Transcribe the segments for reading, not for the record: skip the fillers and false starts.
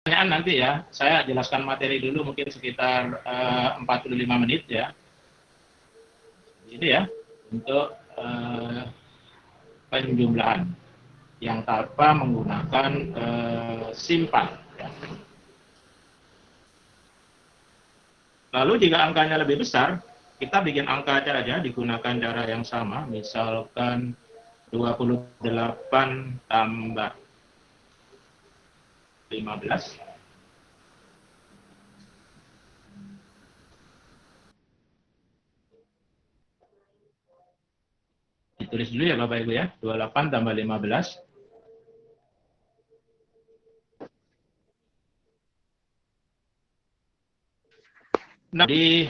pertanyaan nanti ya. Saya jelaskan materi dulu mungkin sekitar 45 menit ya. Ini ya untuk penjumlahan yang tanpa menggunakan simpan. Ya. Lalu jika angkanya lebih besar, kita bikin angka aja digunakan cara yang sama. Misalkan 28 tambah 15. Ditulis dulu ya Bapak Ibu ya. 28 tambah 15. Nah, di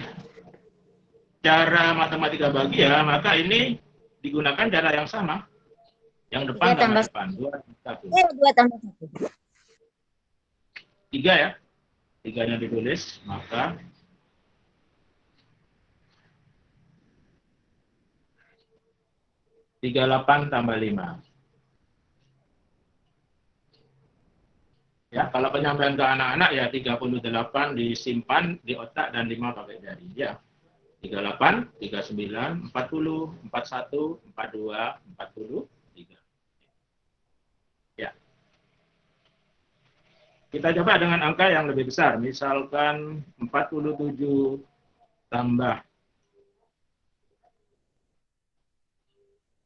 cara matematika bagi ya, maka ini digunakan cara yang sama. Yang depan tambah depan. 2 tambah 1. 2 tambah 1. 3 ya. 3-nya ditulis, maka 38 tambah 5. Ya, kalau penyampaian ke anak-anak ya 38 disimpan di otak dan 5 pakai jari. Ya. 38, 39, 40, 41, 42, 43. Ya. Kita coba dengan angka yang lebih besar. Misalkan 47 tambah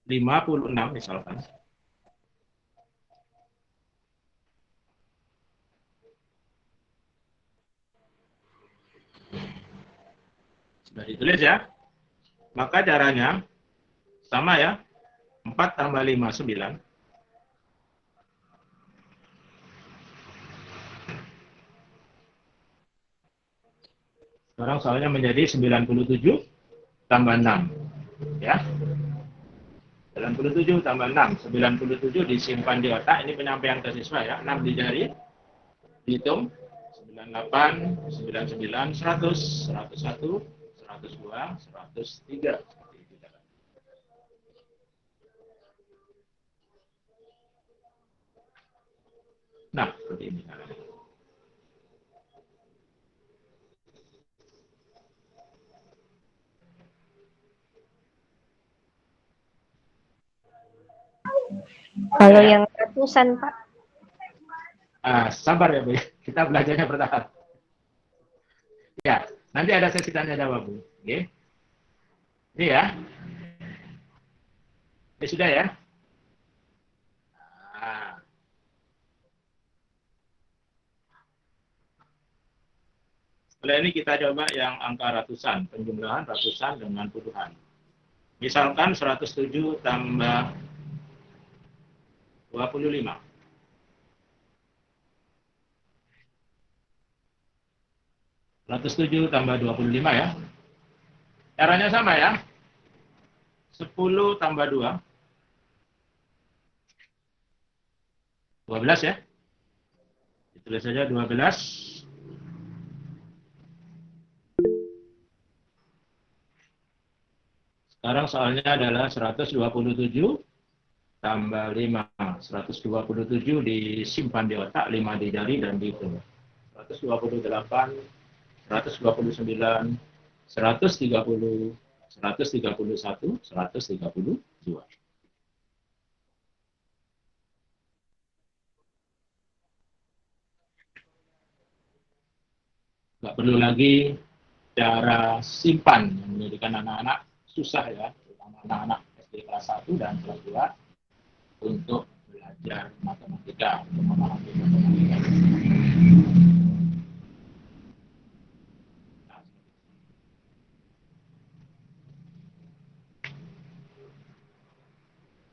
56 misalkan. Sudah ditulis ya. Maka caranya sama ya. 4 tambah 5, 9. Sekarang soalnya menjadi 97 tambah 6. Ya. 97 tambah 6. 97 disimpan di otak. Ini penyampaian ke siswa ya. 6 di jari. Dihitung. 98, 99, 100, 101, 102, 103. Nah, seperti ini. Kalau yang ratusan, Pak. Sabar ya, Bu. Kita belajarnya bertahap. Ya, nanti ada sesi tanya jawab, Bu. Oke. Ini ya. Ini sudah ya. Nah, setelah ini kita coba yang angka ratusan, penjumlahan ratusan dengan puluhan. Misalkan 107 tambah 25. 107 tambah 25 ya. Caranya sama ya. 10 tambah 2. 12 ya. Ditulis saja 12. Sekarang soalnya adalah 127 tambah 5. 127 disimpan di otak, 5 di jari dan dihitung. 128, 129, 130, 131, 132. Nggak perlu lagi cara simpan yang menjadikan anak-anak susah ya, terutama anak-anak SD kelas 1 dan kelas 2 untuk belajar matematika, untuk memahami matematika.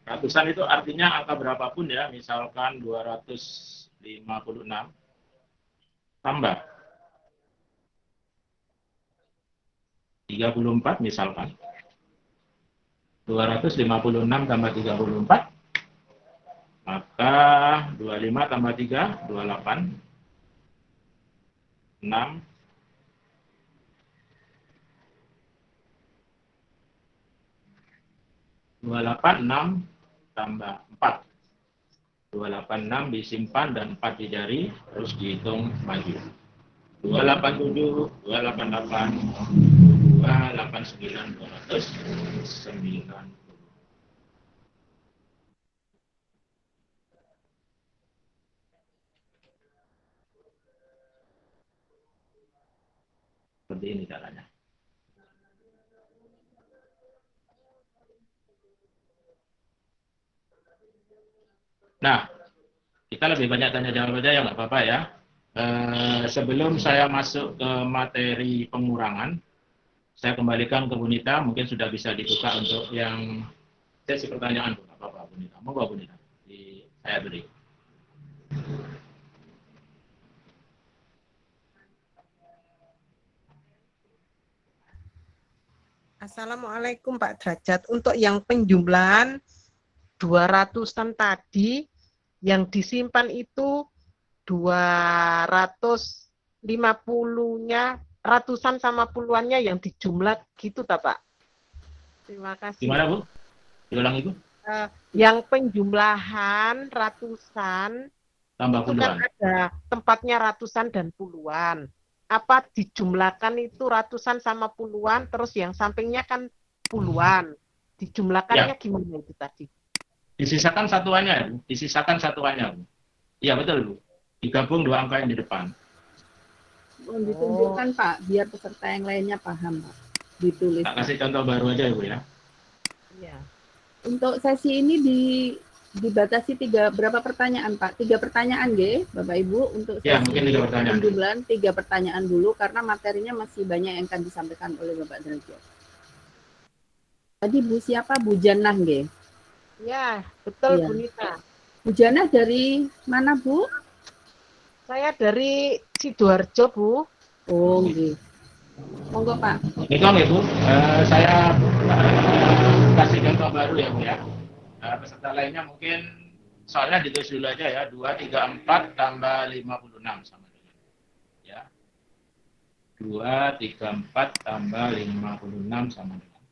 Ratusan itu artinya angka berapapun ya, misalkan 256 tambah 34 misalkan. 256 tambah 34, maka 25 tambah 3, 28, 6, 28, 6 tambah 4. 286 disimpan dan 4 di jari, terus dihitung maju. 287, 288, 289, 290. Seperti ini caranya. Nah, kita lebih banyak tanya jawab aja ya, nggak apa-apa ya. Sebelum saya masuk ke materi pengurangan, saya kembalikan ke Bu Nita, mungkin sudah bisa dibuka untuk yang sesi pertanyaan. Nggak apa-apa, Bu Nita. Monggo Bu Nita, saya beri. Assalamualaikum Pak Derajat. Untuk yang penjumlahan 200-an tadi, yang disimpan itu 250-nya, ratusan sama puluhannya yang dijumlah gitu tak Pak? Terima kasih. Gimana Bu? Diulang Ibu. Yang penjumlahan ratusan, tambah itu kan ada tempatnya ratusan dan puluhan. Apa dijumlahkan itu ratusan sama puluhan, terus yang sampingnya kan puluhan. Dijumlahkannya ya. Gimana itu tadi? Disisakan satuannya, Bu. Disisakan satuannya, Bu. Iya, betul, Bu. Digabung dua angka yang di depan. Ditunjukkan, Pak, biar peserta yang lainnya paham, Pak. Ditulis. Tak kasih contoh baru aja, Bu, ya. Iya. Untuk sesi ini dibatasi berapa pertanyaan, Pak? 3 pertanyaan, G, Bapak Ibu, untuk ya, mungkin 3 pertanyaan. Penjumlahan 3 pertanyaan dulu karena materinya masih banyak yang akan disampaikan oleh Bapak Derajat. Tadi Bu siapa? Bu Janah, G? Ya, betul, ya. Bu Nita. Bu Janah dari mana, Bu? Saya dari Sidoarjo, Bu. Oh, G. Monggo, Pak. Itu nggak, Bu? Saya kasih contoh baru ya, Bu, ya. Peserta lainnya mungkin soalnya ditulis dulu aja ya, 234 tambah 56 sama dengan ya 234 tambah 56 sama dengan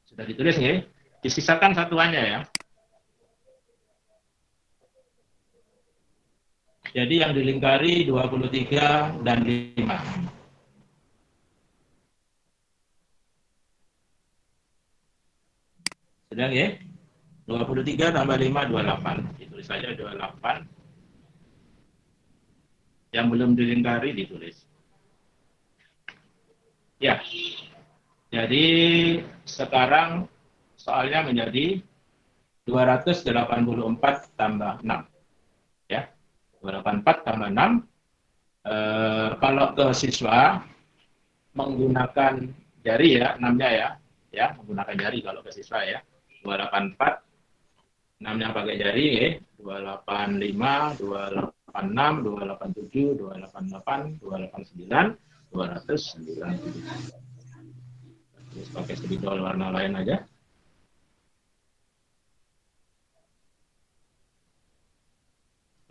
sudah ditulis nggak? Disisakan satuannya ya. Jadi yang dilingkari 23 dan 5. Sedang ya, 23 tambah 5, 28. Ditulis saja 28. Yang belum dilingkari ditulis. Ya, jadi sekarang soalnya menjadi 284 tambah 6. Ya, 284 tambah 6. Kalau ke siswa menggunakan jari ya, 6-nya ya, menggunakan jari kalau ke siswa ya. 284, 6-nya pakai jari ya, 285, 286, 287, 288, 289, 290. Terus pakai spidol warna lain aja.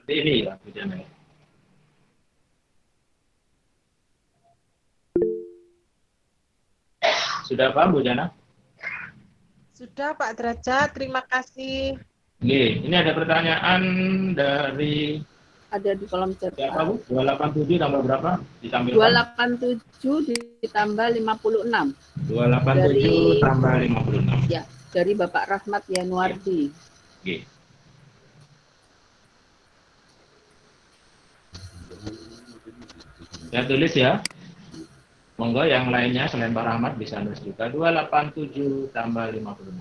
Seperti ini ya, tujuannya. Sudah paham, Bu Jana? Sudah, Pak Derajat. Terima kasih. Oke, ini ada pertanyaan dari... Ada di kolom chat. Berapa, Bu? 287 tambah berapa? Ditampilkan. 287 ditambah 56. 287 tambah 56. Ya, dari Bapak Rahmat Yanuardi. Oke. Saya tulis ya. Monggo yang lainnya selain Pak Rahmat bisa nulis juga. 287 tambah 56.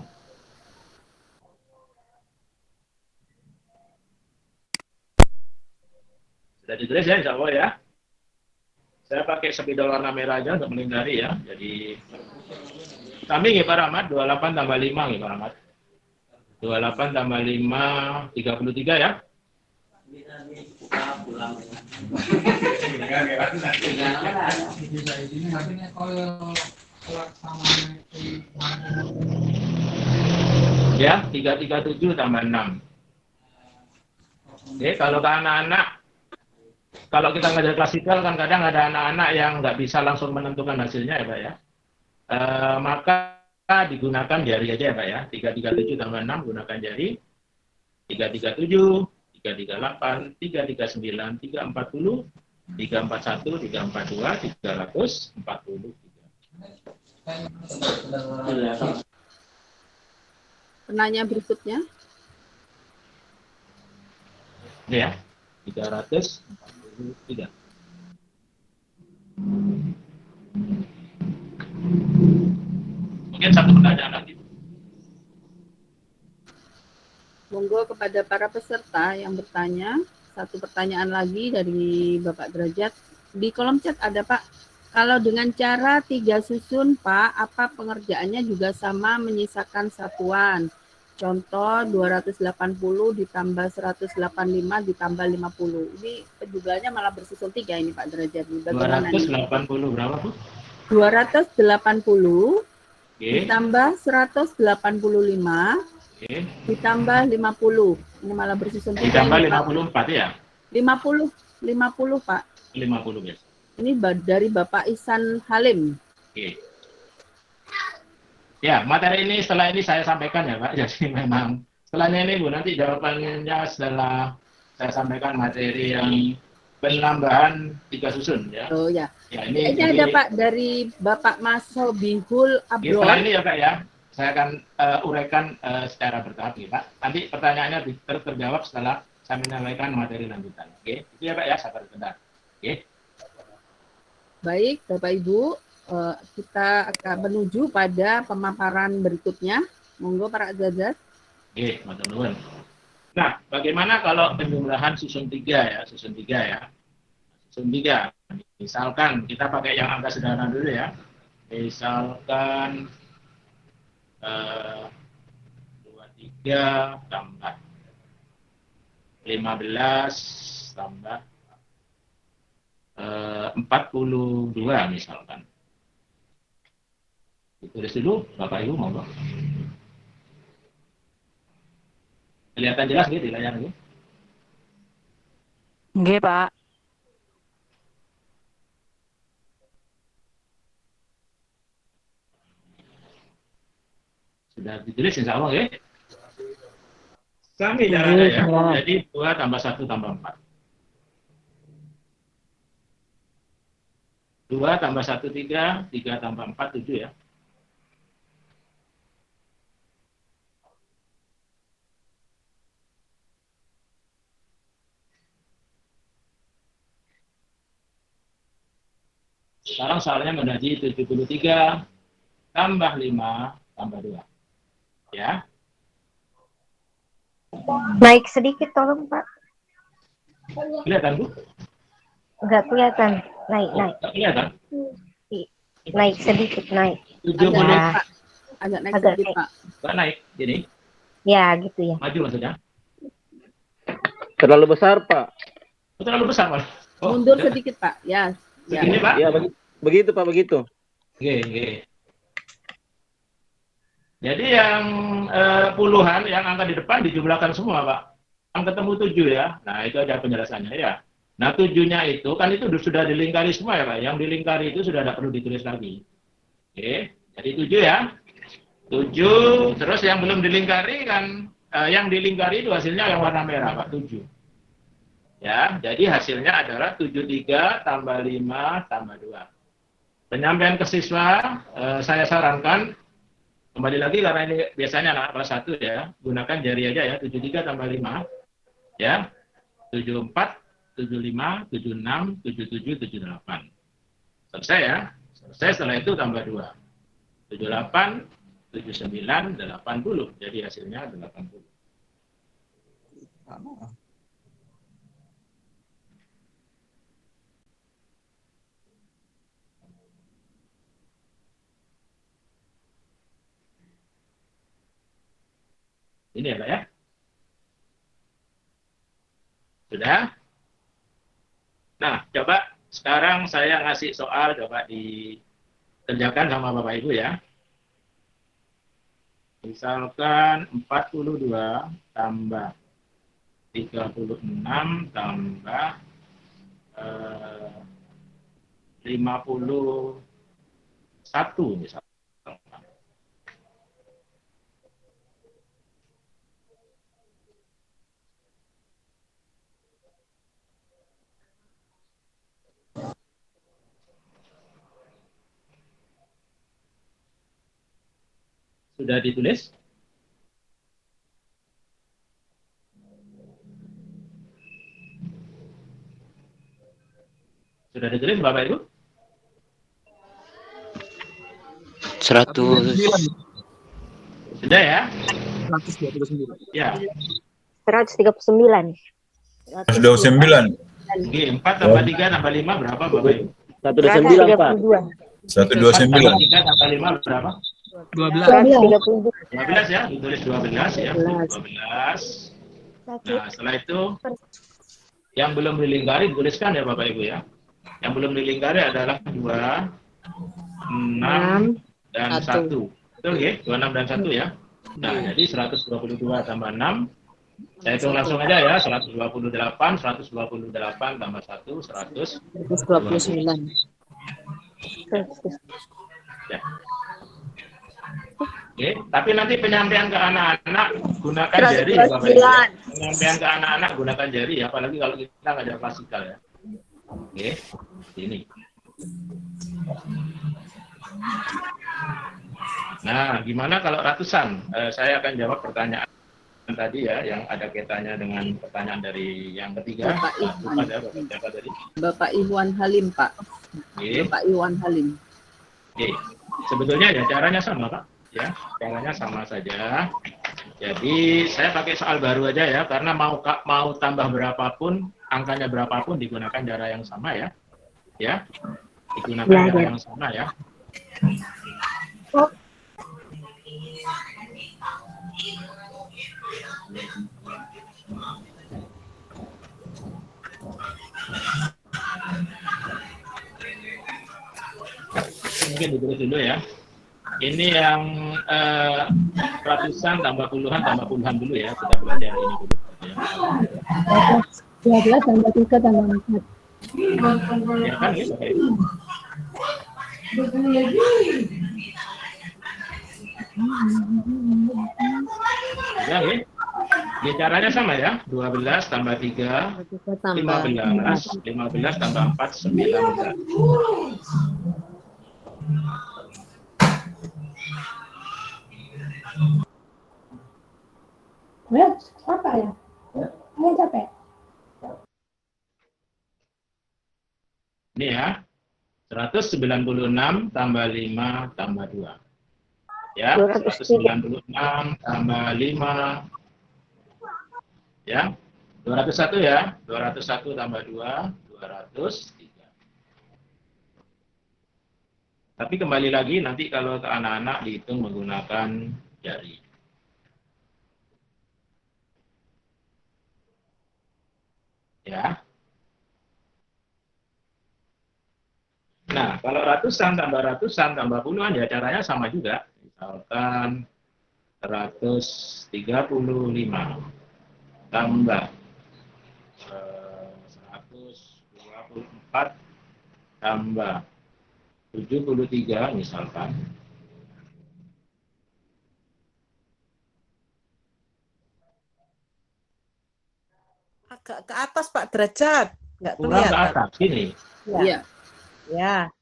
Sudah ditulis ya, insya Allah ya. Saya pakai spidol warna merah aja untuk melingkari ya. Jadi kami Pak Rahmat 28 tambah 5 Pak Rahmat. 28 tambah 5 33 ya. Ya, 337 tambah 6. Oke, kalau ke anak-anak, kalau kita ngajar klasikal kan kadang ada anak-anak yang nggak bisa langsung menentukan hasilnya ya Pak ya. maka digunakan jari aja ya Pak ya. 337 tambah 6 gunakan jari. 337, 338, 339, 340, 341, 342, 343. Penanya berikutnya. Ini ya, 343. Mungkin satu pertanyaan lagi. Monggo kepada para peserta yang bertanya. Satu pertanyaan lagi dari Bapak Derajat. Di kolom chat ada Pak. Kalau dengan cara 3 susun Pak, apa pengerjaannya juga sama menyisakan satuan? Contoh 280 ditambah 185 ditambah 50. Ini penjugalannya malah bersusun 3 ini Pak Derajat. Bagaimana 280 berapa Bu? 280 Oke. ditambah 185 Oke. ditambah 50. Ini malah bersusun 3 Ditambah ini, Pak. 54 ya? 50 Pak. 50 guys. Ini dari Bapak Ihsan Halim. Oke. Ya, materi ini setelah ini saya sampaikan ya Pak. Jadi memang setelahnya ini Bu, nanti jawabannya setelah saya sampaikan materi yang penambahan 3 susun ya. Oh ya. Ya, Ini ada Pak dari Bapak Mas Sobihul Oke, setelah Abdul. ini ya Pak ya, saya akan uraikan secara bertahap ya Pak. Nanti pertanyaannya terjawab setelah saya menyampaikan materi lanjutan. Oke, itu ya Pak ya, sabar sebentar. Oke. Baik, Bapak Ibu, kita akan menuju pada pemaparan berikutnya. Monggo para Azazat. Oke, teman-teman. Nah, bagaimana kalau penjumlahan susun 3 ya, susun 3 ya. Susun 3. Misalkan kita pakai yang angka sederhana dulu ya. Misalkan 23 tambah 15 tambah 42 misalkan. Ditulis dulu, Bapak Ibu monggo. Kelihatan jelas gitu di layar ini? Nggih, Pak. Sudah ditulis insya Allah ya. Sami caranya ya. Ya. Jadi 2 tambah 1 tambah 4. 2 tambah 1 3, 3 tambah 4 7 ya. Sekarang soalnya menjadi 73 tambah 5 tambah 2. Ya. Naik sedikit tolong Pak. Kelihatan Bu? Enggak kelihatan. Naik. Nggak kelihatan? Naik sedikit, naik. 70 Ya, Agak naik Agak sedikit, naik. Pak. nggak naik gini. ya gitu ya. Maju maksudnya. Terlalu besar, Pak. Oh, terlalu besar Mas. Oh, Mundur sedikit, Pak. Ya. Ya. Begini Pak. Ya, begitu, Pak, begitu. Oke, oke. Jadi yang puluhan yang angka di depan dijumlahkan semua, Pak. Yang ketemu 7 ya. Nah, itu ada penjelasannya ya. Nah, 7-nya itu kan itu sudah dilingkari semua ya, Pak. Yang dilingkari itu sudah tidak perlu ditulis lagi. Oke, jadi 7 ya. 7, terus yang belum dilingkari kan yang dilingkari itu hasilnya yang warna merah, Pak, 7. Ya, jadi hasilnya adalah 73 tambah 5 tambah 2. Penyampaian ke siswa, saya sarankan kembali lagi karena ini biasanya anak kelas 1 ya, gunakan jari aja ya, 73 tambah 5 ya, 74, 75, 76, 77, 78. Selesai ya. Selesai, setelah itu tambah 2. 78, 79, 80. Jadi hasilnya 80. Ini ya Pak ya. Sudah? Nah, coba sekarang saya ngasih soal, coba dikerjakan sama Bapak Ibu ya. Misalkan 42 tambah 36 tambah 51 misalnya. Sudah ditulis? Sudah ditulis Bapak Ibu? 100. Sudah ya? 129. Ya. 139. 129. Oke, 4 tambah 3 tambah 5 berapa Bapak Ibu? 129, Pak. 129. 3 tambah 5 berapa? 12. 12 ya, ditulis 12 ya. 12. Nah, setelah itu yang belum dilingkari tuliskan ya Bapak Ibu ya. Yang belum dilingkari adalah 2, 6, dan 1. Betul ya? 26 dan 1 ya. Nah, jadi 122 tambah 6. Saya hitung langsung aja ya. 128 tambah 1, 129. Ya. Oke, tapi nanti penyampaian ke anak-anak gunakan jari ya Bapak Ibu. Penyampaian ke anak-anak gunakan jari ya, apalagi kalau kita nggak ada klasikal ya. Oke, ini. Nah, gimana kalau ratusan? Saya akan jawab pertanyaan tadi ya, yang ada kaitannya dengan pertanyaan dari yang ketiga. Bapak Iwan Halim, Pak. Oke. Bapak Iwan Halim. Oke, sebetulnya ya caranya sama Pak. Ya, caranya sama saja. Jadi saya pakai soal baru aja ya, karena mau tambah berapapun, angkanya berapapun digunakan cara yang sama ya. Ya, digunakan cara yang sama ya. Mungkin ditulis dulu ya. Ini yang ratusan tambah puluhan dulu ya. Kita belajar ini dulu. Ya. 12 tambah 3 tambah 4. Ya kan ya, Oke. Ya, ya. Ini caranya sama ya. 12 tambah 3, 15. 15 tambah 4, 19. Apa ya? Ayo capek. Ini ya. 196 tambah 5 tambah 2. Ya, 196 tambah 5. Ya. 201 ya. 201 tambah 2, 203. Tapi kembali lagi nanti kalau ke anak-anak dihitung menggunakan jari. Ya. Nah, kalau ratusan tambah puluhan ya caranya sama juga. Misalkan 135 tambah 124 tambah 73 misalkan. Agak ke atas Pak derajat, nggak Kurang ke kelihatan. atas, gini. Iya. Ya.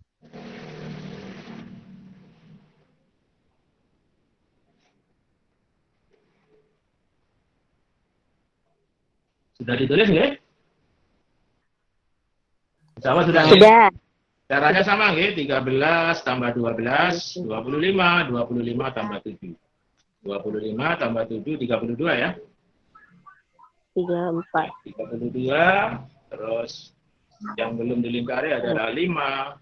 Sudah ditulis nggak? Sama sudah. Sudah. Caranya sama nggak? 13 tambah 12, 25, 25 tambah 7. 25 tambah 7, 32 ya. 34. 32, terus yang belum dilingkari adalah 5,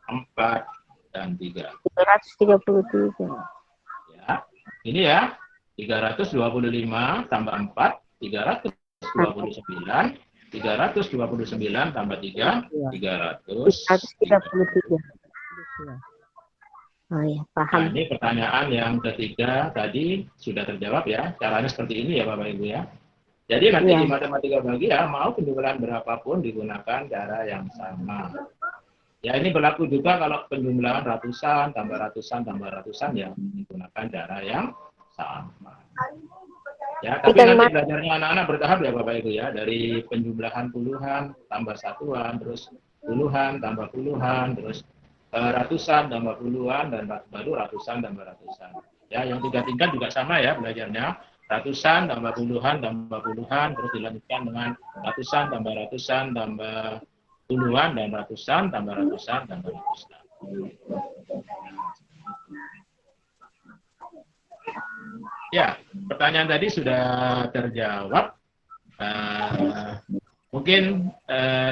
4, dan 3. 233. Ya, ini ya, 325 tambah 4, 329, 329 tambah 3, 333. 133. Oh ya, Nah, paham. ini pertanyaan yang ketiga tadi sudah terjawab ya. Caranya seperti ini ya Bapak Ibu ya. Jadi nanti di matematika bagian mau penjumlahan berapapun digunakan cara yang sama. Ya ini berlaku juga kalau penjumlahan ratusan tambah ratusan ya digunakan cara yang sama. Ya, tapi nanti belajarnya anak-anak bertahap ya Bapak Ibu ya. Dari penjumlahan puluhan tambah satuan, terus puluhan tambah puluhan, terus ratusan tambah puluhan, dan baru ratusan tambah ratusan. Ya, yang 3 tingkat juga sama ya belajarnya. Ratusan tambah puluhan tambah puluhan, terus dilanjutkan dengan ratusan tambah puluhan dan ratusan tambah ratusan tambah ratusan. Ya, pertanyaan tadi sudah terjawab. Mungkin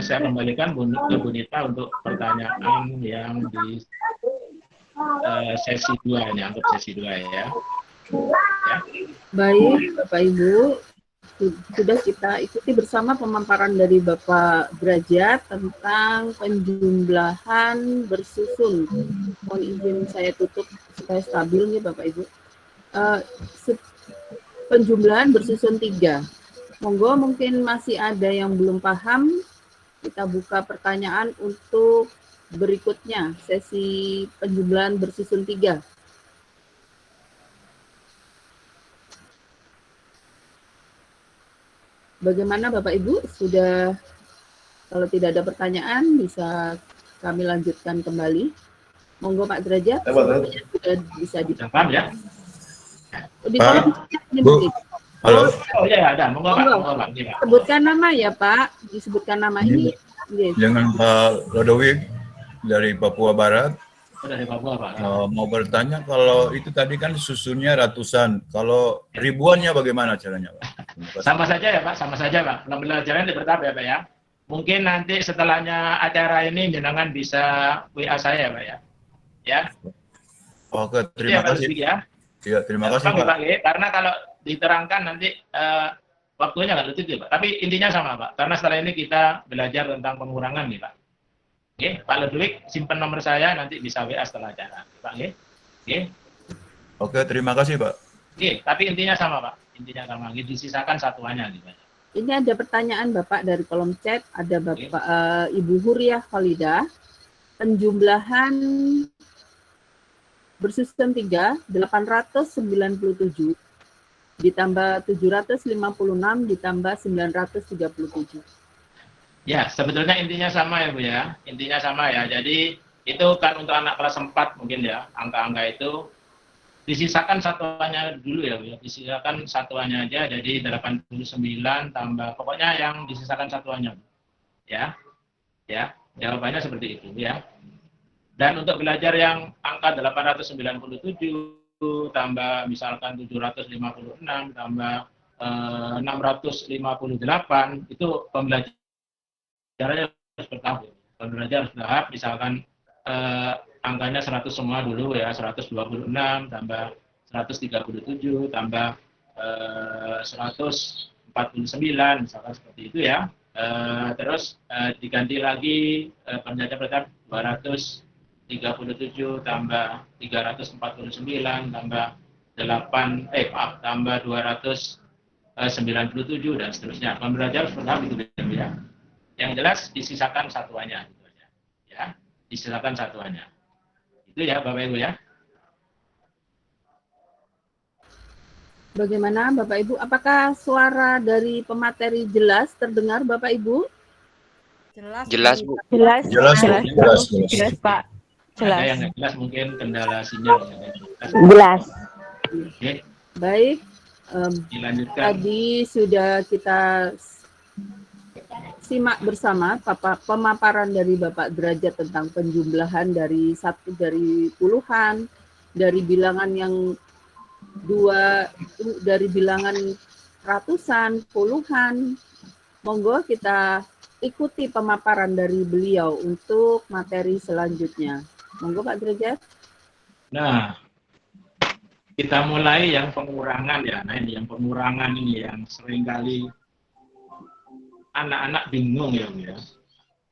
saya kembalikan ke Bunita untuk pertanyaan yang di sesi 2 ini, anggap sesi 2 ya. Ya. Baik, Bapak Ibu, sudah kita ikuti bersama pemaparan dari Bapak Derajat tentang penjumlahan bersusun. Mohon izin saya tutup supaya stabil nih Bapak Ibu. Penjumlahan bersusun 3. Monggo mungkin masih ada yang belum paham, kita buka pertanyaan untuk berikutnya, sesi penjumlahan bersusun 3. Bagaimana Bapak Ibu? Sudah, kalau tidak ada pertanyaan bisa kami lanjutkan kembali. Monggo Pak Derajat, sudah bisa Paham ya? di kolom chat Bu. Halo. Oh iya, ada. Monggo Pak. Sebutkan nama ya Pak, disebutkan nama ini. Yes. Dengan Pak Lodowik dari Papua Barat. Dari Papua, Pak. Mau bertanya, kalau itu tadi kan susunnya ratusan, kalau ribuannya bagaimana caranya, Pak? Sama saja ya Pak, sama saja Pak. Pembelajaran bertahap ya Pak ya. Mungkin nanti setelahnya acara ini jenengan bisa WA saya ya Pak ya. Ya. Oke, terima kasih. Ya. Ya, terima kasih Pak. Pak. Karena kalau diterangkan nanti waktunya nggak lucu Pak. Tapi intinya sama Pak. Karena setelah ini kita belajar tentang pengurangan nih Pak. Oke, Pak Ludwig simpan nomor saya, nanti bisa WA setelah acara, Pak. Oke. Oke, terima kasih Pak. Oke, tapi intinya sama Pak. Intinya sama. Disisakan satuannya nih Pak. Ini ada pertanyaan Bapak dari kolom chat, ada Bapak Ibu Huriah Khalidah. Penjumlahan bersusun 3, 897 ditambah 756 ditambah 937. Ya, sebetulnya intinya sama ya Bu ya. Intinya sama ya. Jadi itu kan untuk anak kelas 4 mungkin ya. Angka-angka itu disisakan satuannya dulu ya Bu ya. Disisakan satuannya aja. Jadi 89 tambah, pokoknya yang disisakan satuannya. Ya. Ya, jawabannya seperti itu ya. Dan untuk belajar yang angka 897 tambah misalkan 756 tambah 658 itu pembelajaran caranya harus bertahap. Kalau belajar harus bertahap, misalkan angkanya 100 semua dulu ya, 126 tambah 137 tambah 149 misalkan seperti itu ya. Terus diganti lagi pembelajaran bertahap 237 tambah 349 tambah tambah 297 dan seterusnya. Pembelajaran harus bertahap itu ya. Yang jelas disisakan satuannya gitu aja. Ya, disisakan satuannya. Itu ya Bapak Ibu ya. Bagaimana Bapak Ibu? Apakah suara dari pemateri jelas terdengar Bapak Ibu? Jelas Bu. Jelas, Pak. Jelas. Ada yang nggak jelas mungkin kendala sinyal. Jelas. Oke, Baik. dilanjutkan. Tadi sudah kita simak bersama pemaparan dari Bapak Derajat tentang penjumlahan dari puluhan, dari bilangan yang 2, dari bilangan ratusan, puluhan. Monggo kita ikuti pemaparan dari beliau untuk materi selanjutnya. Monggo Pak Derajat. Nah, kita mulai yang pengurangan ya. Nah, ini yang pengurangan ini yang seringkali anak-anak bingung ya, Bu ya.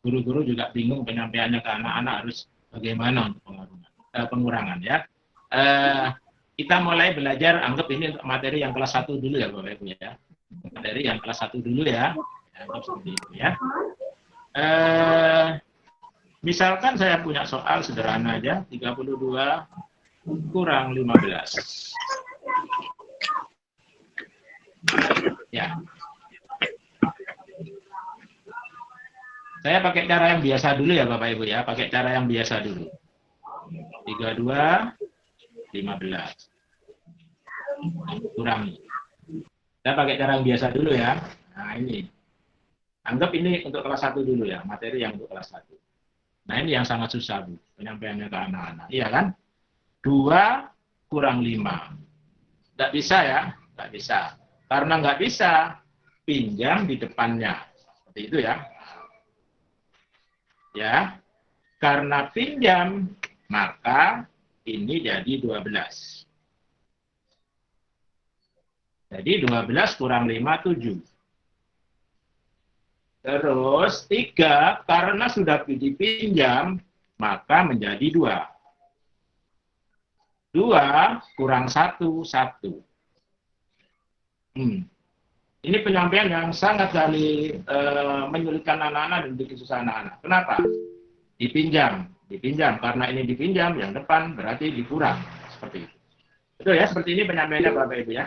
Guru-guru juga bingung penyampaiannya ke anak-anak harus bagaimana untuk pengurangan ya. Kita mulai belajar, anggap ini materi yang kelas 1 dulu ya Bapak Ibu ya. Materi yang kelas 1 dulu ya. Anggap seperti itu ya. Misalkan saya punya soal sederhana aja, 32 kurang 15. Ya. Saya pakai cara yang biasa dulu ya Bapak Ibu ya, pakai cara yang biasa dulu. 32, 15. kurangi. Kita pakai cara yang biasa dulu ya. Nah ini. Anggap ini untuk kelas 1 dulu ya, materi yang untuk kelas 1. Nah ini yang sangat susah Bu, penyampaiannya ke anak-anak. Iya kan? 2 kurang 5. Nggak bisa ya? Nggak bisa. Karena nggak bisa, pinjam di depannya. Seperti itu ya. Ya. Karena pinjam, maka ini jadi 12. Jadi 12 kurang 5, 7. Terus 3, karena sudah dipinjam, maka menjadi 2. 2 kurang 1, 1. Ini penyampaian yang sangat kali menyulitkan anak-anak dan bikin susah anak-anak. Kenapa? Dipinjam. Karena ini dipinjam, yang depan berarti dikurang. Seperti itu. Betul ya? Seperti ini penyampaiannya Bapak Ibu ya?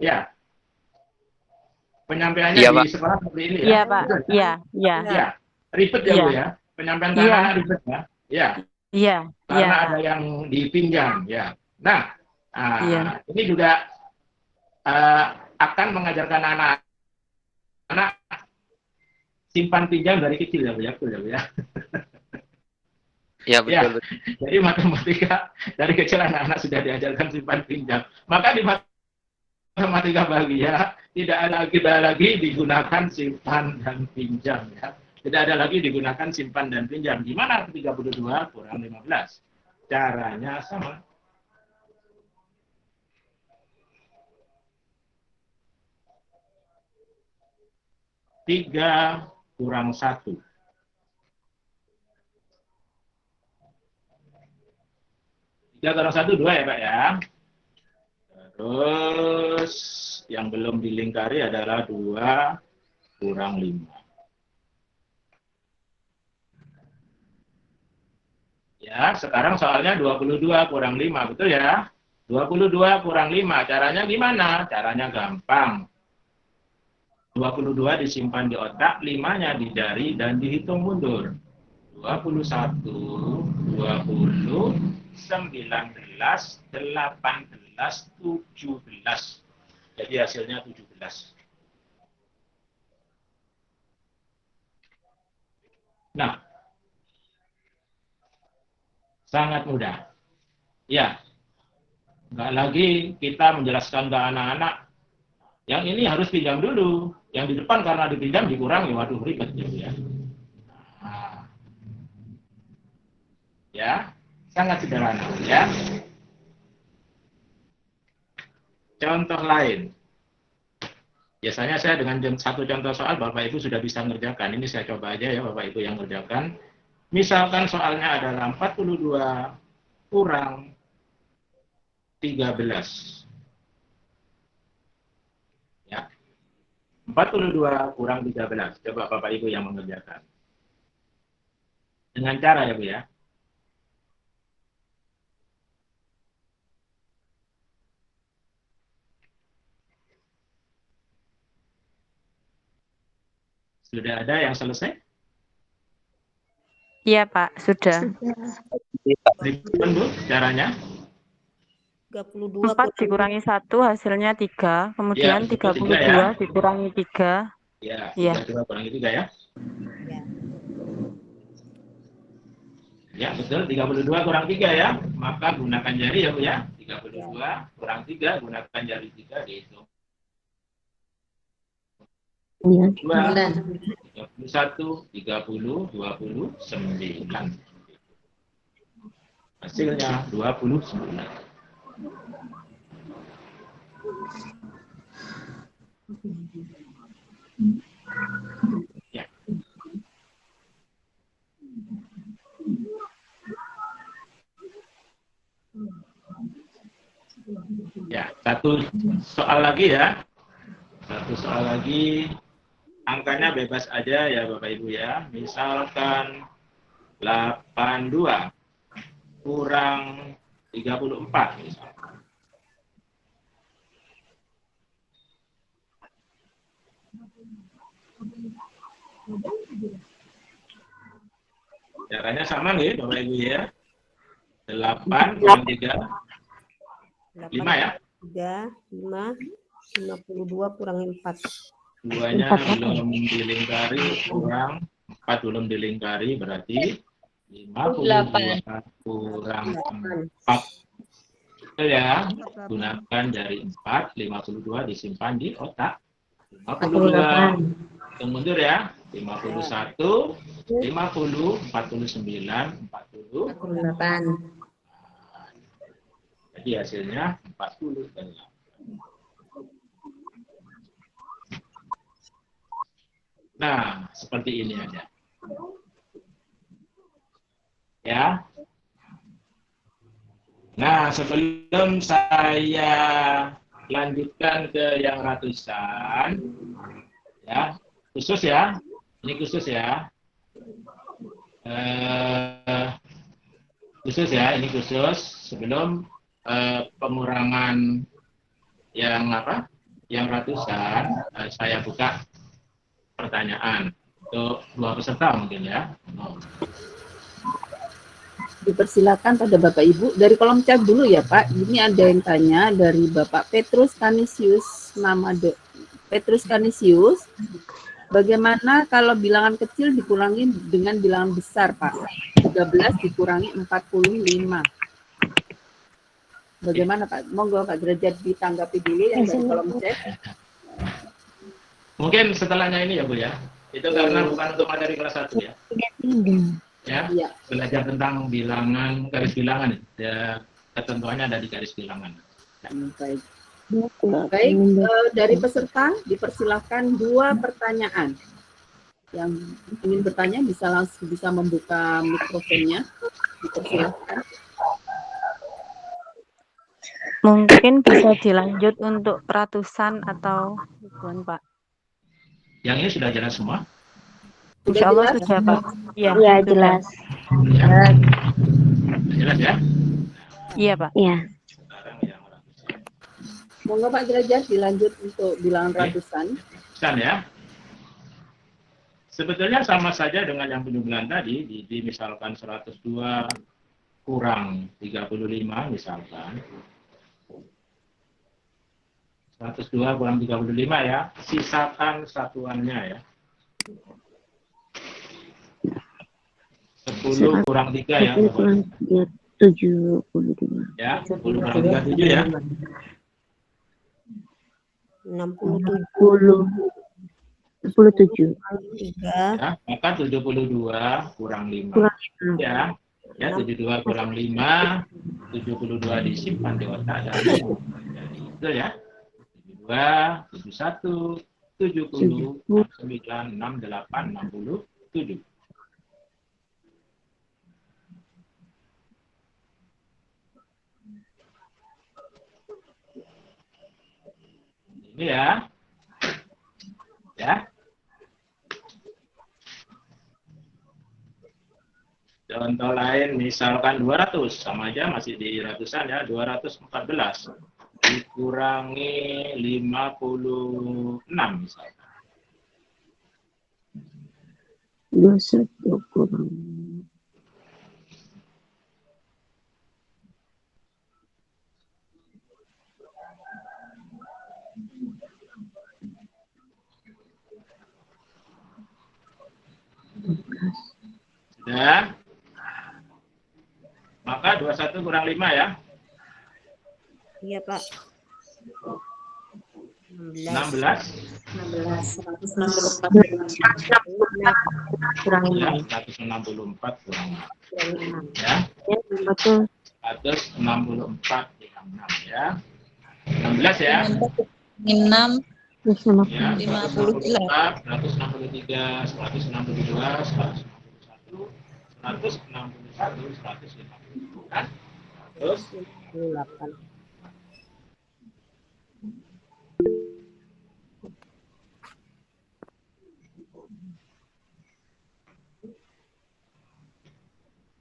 Ya. Penyampaiannya Iya, di sekolah seperti ini ya? Iya, Pak. Iya. Ya. Ribet ya Bu ya? Penyampaian ke anak-anak ribet ya? Ya. Iya. Karena ada yang dipinjam ya. Nah, ini juga akan mengajarkan anak-anak simpan pinjam dari kecil ya Bu ya? Betul ya Bu ya? Ya, betul. Jadi matematika dari kecil anak-anak sudah diajarkan simpan pinjam. Maka di matematika bahagia tidak ada lagi digunakan simpan dan pinjam ya. Tidak ada lagi digunakan simpan dan pinjam. Gimana 32 kurang 15? Caranya sama. Tiga kurang 1. 3 kurang 1, 2 ya Pak ya. Terus yang belum dilingkari adalah 2 kurang 5. Ya, sekarang soalnya 22 kurang 5, betul ya? 22 kurang 5, caranya gimana? Caranya gampang. 22 disimpan di otak, 5-nya di jari dan dihitung mundur. 21, 20, 19, 18, 17. Jadi hasilnya 17. Nah, sangat mudah. Ya, nggak lagi kita menjelaskan ke anak-anak, yang ini harus pinjam dulu. Yang di depan karena dipinjam dikurangi, waduh ribet ya. Nah, ya, sangat sederhana ya. Contoh lain. Biasanya saya dengan satu contoh soal Bapak Ibu sudah bisa mengerjakan. Ini saya coba aja ya Bapak Ibu yang mengerjakan. Misalkan soalnya adalah 42 kurang 13. Ya. 42 kurang 13. Coba Bapak Ibu yang mengerjakan. Dengan cara ya Bu ya. Sudah ada yang selesai? Iya, Pak. Sudah. Ribet Bu caranya? 4 dikurangi 1 hasilnya 3. Kemudian Ya, 32 ya. dikurangi 3. Ya, Ya. 32 kurangi 3 ya. Ya, betul. 32 kurang 3 ya. Maka gunakan jari ya Bu ya. 32 kurang 3, gunakan jari 3 dihitung. 2, 31, 30, 29. Hasilnya 29. Ya. Ya, satu soal lagi ya. Satu soal lagi. Angkanya bebas aja ya Bapak Ibu ya. Misalkan 82 kurang 34 misalkan. Caranya sama nih Bapak Ibu ya. 8 kurang 3. 5 ya. 3, 5, 52 kurangi 4. 2-nya belum dilingkari, kurang 4 belum dilingkari, berarti 52 kurang 4. Betul ya, gunakan dari 4, 52 disimpan di otak. 52, hitung mundur ya, 51, 50, 49, 40. Jadi hasilnya 48. Nah, seperti ini aja. Ya. Nah, sebelum saya lanjutkan ke yang ratusan, ya, khusus ya, ini khusus ya. Khusus ya, ini khusus sebelum pengurangan yang apa? Yang ratusan, saya buka pertanyaan untuk 2 peserta mungkin ya. Dipersilakan pada Bapak Ibu dari kolom chat dulu ya Pak. Ini ada yang tanya dari Bapak Petrus Kanisius, Petrus Kanisius. Bagaimana kalau bilangan kecil dikurangi dengan bilangan besar Pak? 13 dikurangi 45. Bagaimana Pak? Monggo Pak Derajat ditanggapi dulu yang dari kolom chat. Mungkin setelahnya ini ya Bu ya. Itu karena bukan untuk materi kelas 1 ya. Ya, belajar tentang bilangan, garis bilangan. Ya, ketentuannya ada di garis bilangan. Ya. Baik, dari peserta dipersilakan 2 pertanyaan. Yang ingin bertanya bisa langsung membuka mikrofonnya. Dipersilakan. Mungkin bisa dilanjut untuk ratusan atau ribuan, Pak. Yang ini sudah jelas semua? Insya Allah sudah, Pak. Iya, jelas. Ya. Jelas ya? Iya, Pak. Iya. Sekarang yang ratusan. Monggo Pak Derajat dilanjut untuk bilangan ratusan. Ratusan ya. Sebetulnya sama saja dengan yang penjumlahan tadi, di misalkan 102 kurang 35 misalkan. 102 kurang 35 ya, sisakan satuannya ya. 10 kurang 3 ya. 10 kurang 3, 72. Ya, 10 kurang 3, 7 ya. 67. Ya, maka 72 kurang 5. Ya. Ya, 72 kurang 5, 72 disimpan di otak dan itu ya. 72, 71, 70, 69, 68, 67. Ini ya. Ya. Contoh lain misalkan 200, sama aja masih di ratusan ya, 214 dikurangi 56 misalkan. 21 kurang. Sudah? Maka 21 kurang 5 ya. Iya, Pak. 16. 164 kurang Ya, 6. 164 kurang 6. Ya. Betul. 164 kurang 6 ya. 16 ya. 6, Ya, 58. 163, 162, 161, 161, 150 kan? Terus 8.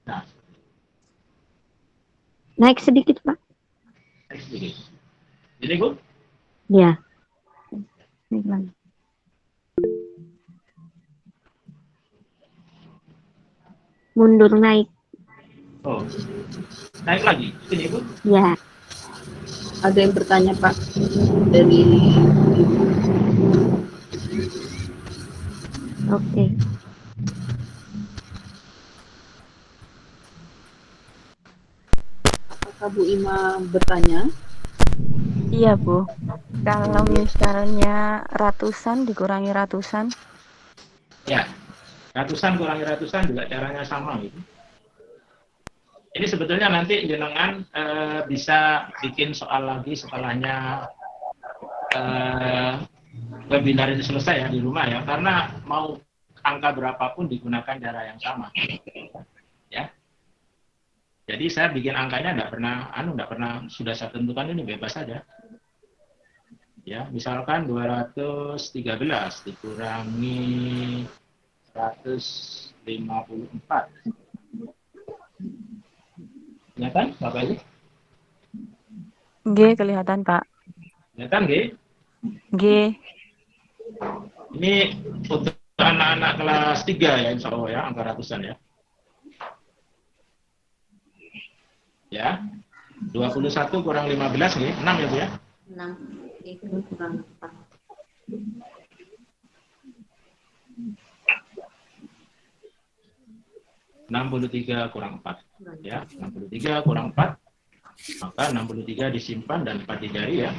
nah, Naik sedikit, Pak. sedikit. Ini Bu? Ya. Naik lagi. Mundur naik. Oh. Naik lagi. Ini Bu. Ya. Ada yang bertanya Pak dari Ibu. Oke. Apakah Bu Ima bertanya? Iya, Bu. Kalau misalnya ratusan dikurangi ratusan, Ya, ratusan kurangi ratusan juga caranya sama gitu. Ini sebetulnya nanti jenengan bisa bikin soal lagi setelahnya webinar ini selesai ya di rumah ya, karena mau angka berapapun digunakan cara yang sama. Ya. Jadi saya bikin angkanya nggak pernah sudah saya tentukan, ini bebas saja. Ya, misalkan 213 dikurangi 154. Ya kan, Bapak Ibu? G kelihatan, Pak. Ya kan, G? G. Ini untuk anak-anak kelas 3 ya, insya Allah ya, angka ratusan ya. Ya, 21 kurang 15 nih, 6 ya Bu ya? 6 itu kurang 4. 63 kurang 4 ya, 63 kurang 4, maka 63 disimpan dan 4 dijari ya.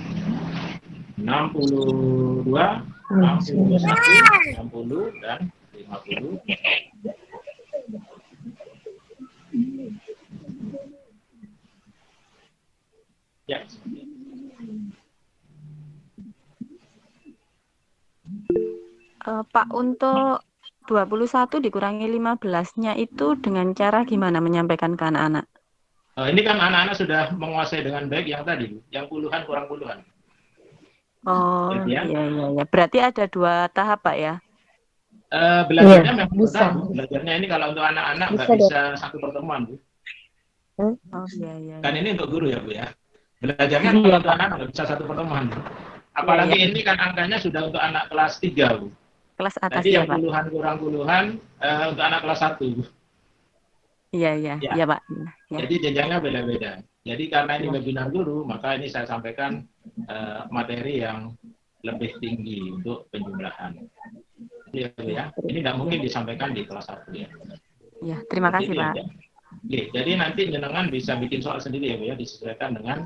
62, 61, 60 dan 50. Ya. Pak, untuk 21 dikurangi 15-nya itu dengan cara gimana menyampaikan ke anak-anak? Ini kan anak-anak sudah menguasai dengan baik yang tadi, Bu, yang puluhan kurang puluhan. Oh, Jadi, ya. iya. Berarti ada 2 tahap, Pak ya? Belajarnya memang bisa. bertahap. Belajarnya ini kalau untuk anak-anak nggak Bisa, bisa satu pertemuan, Bu. Oh, iya. Kan ini untuk guru ya, Bu ya. Belajarnya Iya, kalau untuk Pak. anak nggak bisa satu pertemuan, Bu. Apalagi Iya. ini kan angkanya sudah untuk anak kelas 3, Bu. Kelas atas Tadi ya, yang Pak? puluhan kurang puluhan untuk anak kelas 1, Bu. Iya, Ya. Pak. Ya. Jadi jenjangnya beda-beda. Jadi karena ini Ya. webinar guru, maka ini saya sampaikan materi yang lebih tinggi untuk penjumlahan. Ya, Bu ya. Ini tidak mungkin disampaikan di kelas 1 ya. Ya, terima kasih, Jadi, Pak. ya. Oke, jadi nanti jenengan bisa bikin soal sendiri ya, Bu ya, disesuaikan dengan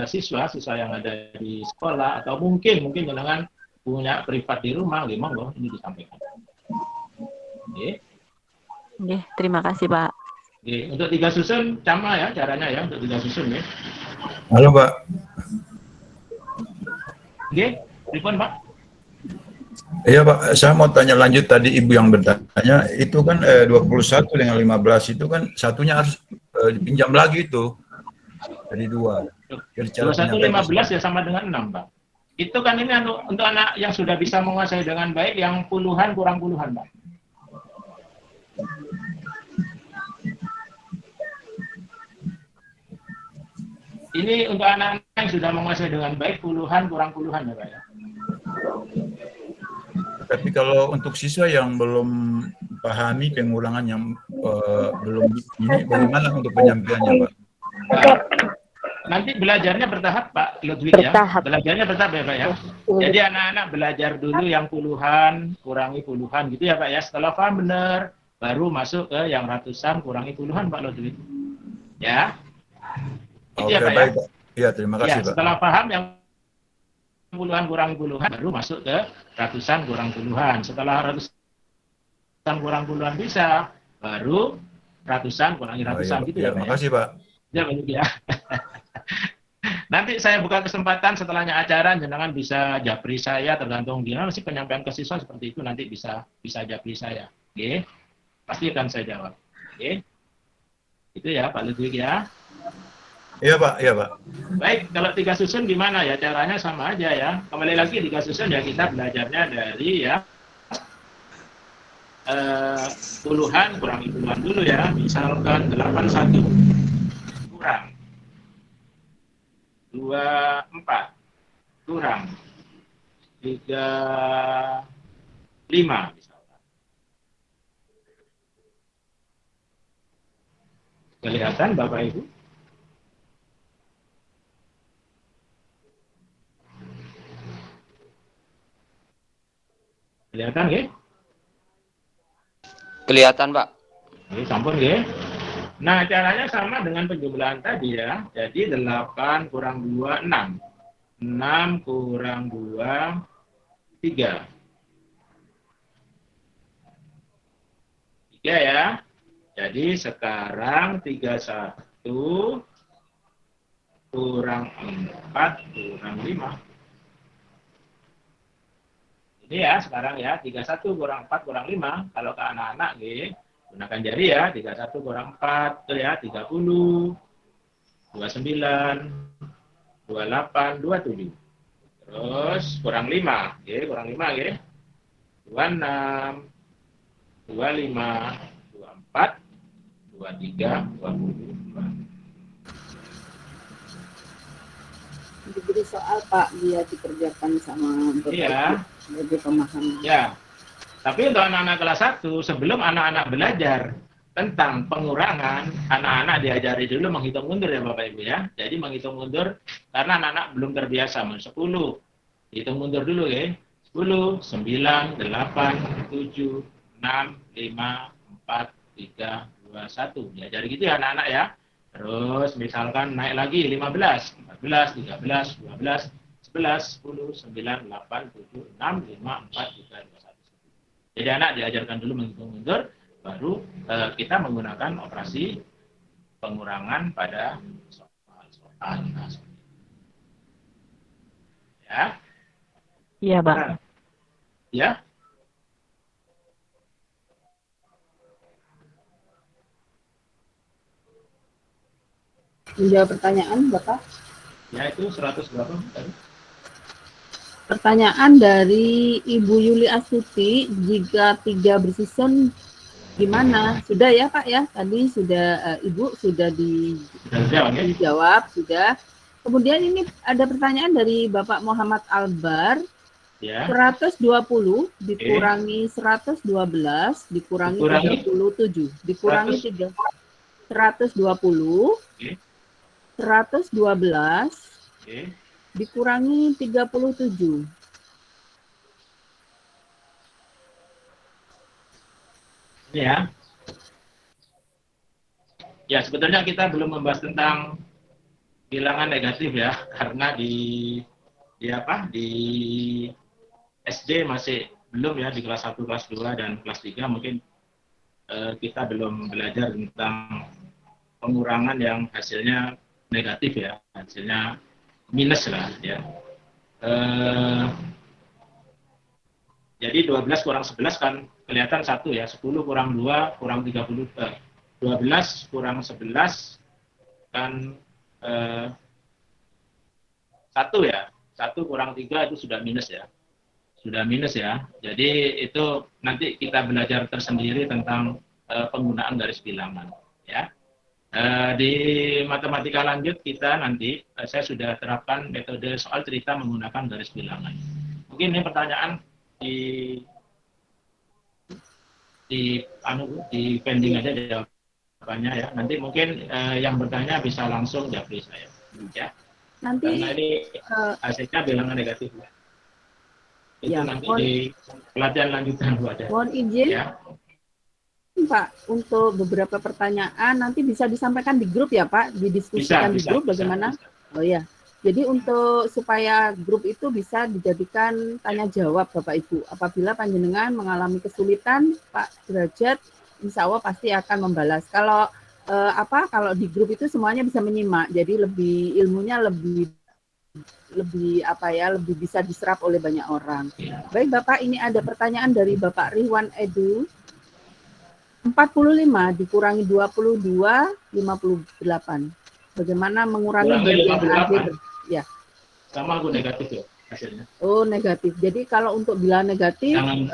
siswa yang ada di sekolah, atau mungkin jenengan punya privat di rumah, gimana ini disampaikan. Oke. Oke, terima kasih, Pak. Oke, untuk 3 susun sama ya caranya ya, untuk 3 susun ya. Halo Pak. Oke, telepon Pak. Iya Pak, saya mau tanya lanjut tadi Ibu yang bertanya, itu kan 21 dengan 15 itu kan satunya harus dipinjam lagi itu. Jadi 2. 21 15 ya sama dengan 6 Pak. Itu kan ini untuk anak yang sudah bisa menguasai dengan baik, yang puluhan kurang puluhan Pak. Ini untuk anak-anak yang sudah menguasai dengan baik, puluhan kurang puluhan ya Pak ya. Tapi kalau untuk siswa yang belum pahami pengulangan yang belum ini, bagaimana untuk penyampaiannya Pak? Nanti belajarnya bertahap Pak Ludwig ya. Bertahap. Belajarnya bertahap ya Pak ya. Jadi anak-anak belajar dulu yang puluhan, kurangi puluhan gitu ya Pak ya. Setelah paham benar, baru masuk ke yang ratusan, kurangi puluhan Pak Ludwig. Ya. Itu Oke, ya Pak baik ya. Pak. Iya, terima kasih Ya, Pak. setelah paham yang puluhan kurangi puluhan, baru masuk ke ratusan kurang puluhan. Setelah ratusan kurang puluhan bisa, baru ratusan kurangi ratusan gitu ya Pak. Makasih Pak. Ya, Pak ya. Nanti saya buka kesempatan setelahnya acara, jenengan bisa japri saya, tergantung gimana sih penyampaian ke siswa seperti itu, nanti bisa japri saya. Oke, pasti akan saya jawab. Oke, itu ya Pak Ludwig ya. Iya Pak, iya Pak. Baik, kalau 3 susun gimana ya, caranya sama aja ya. Kembali lagi 3 susun ya, kita belajarnya dari ya puluhan kurangi puluhan dulu ya. Misalkan 81 kurang 24 kurang 35 misalkan. Kelihatan Bapak Ibu? Kelihatan nggih? Kelihatan, Pak. Ini sampun nggih. Nah, caranya sama dengan penjumlahan tadi ya. Jadi 8 kurang 2, 6. 6 kurang 2, 3. 3 ya. Jadi sekarang 31 kurang 4 kurang 5. Ini ya sekarang ya, 31 kurang 4 kurang 5. Kalau ke anak-anak gunakan jari ya, 31 kurang 4 itu ya 30, 29, 28, 27. Terus kurang 5, kurang 5 26, 25, 24, 23, 22. Diberi soal Pak, dia dikerjakan sama Iya. sebagai pemahaman. Ya. Tapi untuk anak-anak kelas 1, sebelum anak-anak belajar tentang pengurangan, anak-anak diajari dulu menghitung mundur ya Bapak Ibu ya. Jadi menghitung mundur karena anak-anak belum terbiasa. 10. Hitung mundur dulu ya. 10, 9, 8, 7, 6, 5, 4, 3, 2, 1. Diajari gitu ya anak-anak ya. Terus misalkan naik lagi 15, 14, 13, 12, 11, 10, 9, 8, 7, 6, 5, 4, 3, 2, 1. Jadi anak diajarkan dulu menghitung mundur, baru kita menggunakan operasi pengurangan pada soal-soal. Ya? Iya, Pak. Nah, ya? Menjawab pertanyaan Bapak? Ya itu 100 berapa tadi? Pertanyaan dari Ibu Yuli Astuti, jika 3 bersusun gimana? Sudah ya Pak ya? Tadi sudah Ibu sudah dijawab, sudah. Kemudian ini ada pertanyaan dari Bapak Muhammad Albar. Ya. 120 dikurangi 112 dikurangi 37 dikurangi 3 120 112 dikurangi 37. Ya. Ya, sebetulnya kita belum membahas tentang bilangan negatif ya, karena di SD masih belum ya, di kelas 1, kelas 2 dan kelas 3 mungkin kita belum belajar tentang pengurangan yang hasilnya negatif ya, hasilnya minus lah ya. Jadi 12 kurang 11 kan kelihatan 1 ya, 10 kurang 2 kurang 30, 12 kurang 11 kan 1 ya, 1 kurang 3 itu sudah minus ya. Sudah minus ya. Jadi itu nanti kita belajar tersendiri tentang penggunaan garis bilangan ya. Di matematika lanjut kita nanti saya sudah terapkan metode soal cerita menggunakan garis bilangan. Mungkin ini pertanyaan di pending aja jawabannya ya. Nanti mungkin yang bertanya bisa langsung japri saya ya. Nanti karena ini hasilnya bilangan negatif ya. Itu ya, nanti di pelatihan lanjutan Bu ada. Mohon izin ya. Pak, untuk beberapa pertanyaan nanti bisa disampaikan di grup ya Pak, didiskusikan di grup bagaimana? Oh ya, jadi untuk supaya grup itu bisa dijadikan tanya jawab Bapak Ibu. Apabila panjenengan mengalami kesulitan, Pak Derajat insya Allah pasti akan membalas. Kalau kalau di grup itu semuanya bisa menyimak, jadi lebih ilmunya lebih bisa diserap oleh banyak orang. Baik Bapak, ini ada pertanyaan dari Bapak Riwan Edu. 45 dikurangi 22, 58. Bagaimana mengurangi bagian akhir? Ya. Sama aku negatif ya hasilnya. Oh, negatif. Jadi kalau untuk bilangan negatif, untuk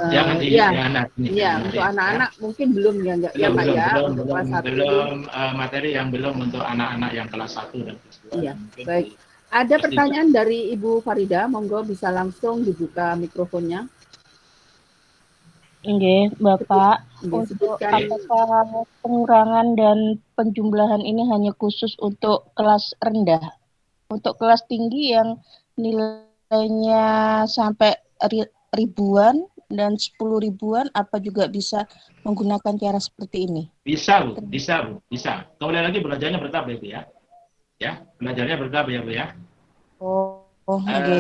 anak-anak mungkin belum ya enggak ya Pak ya, untuk kelas 1. Belum materi yang belum untuk anak-anak yang kelas 1 dan kelas 2. Iya, baik. Ada pertanyaan dari Ibu Farida, monggo bisa langsung dibuka mikrofonnya. Oke, Bapak, untuk apakah pengurangan dan penjumlahan ini hanya khusus untuk kelas rendah? Untuk kelas tinggi yang nilainya sampai ribuan, dan 10 ribuan, apa juga bisa menggunakan cara seperti ini? Bisa, Bu. Bisa, Bu. Bisa. Kembali lagi belajarnya bertahap, Ibu ya. Ya, belajarnya bertahap ya, Bu ya. Oke.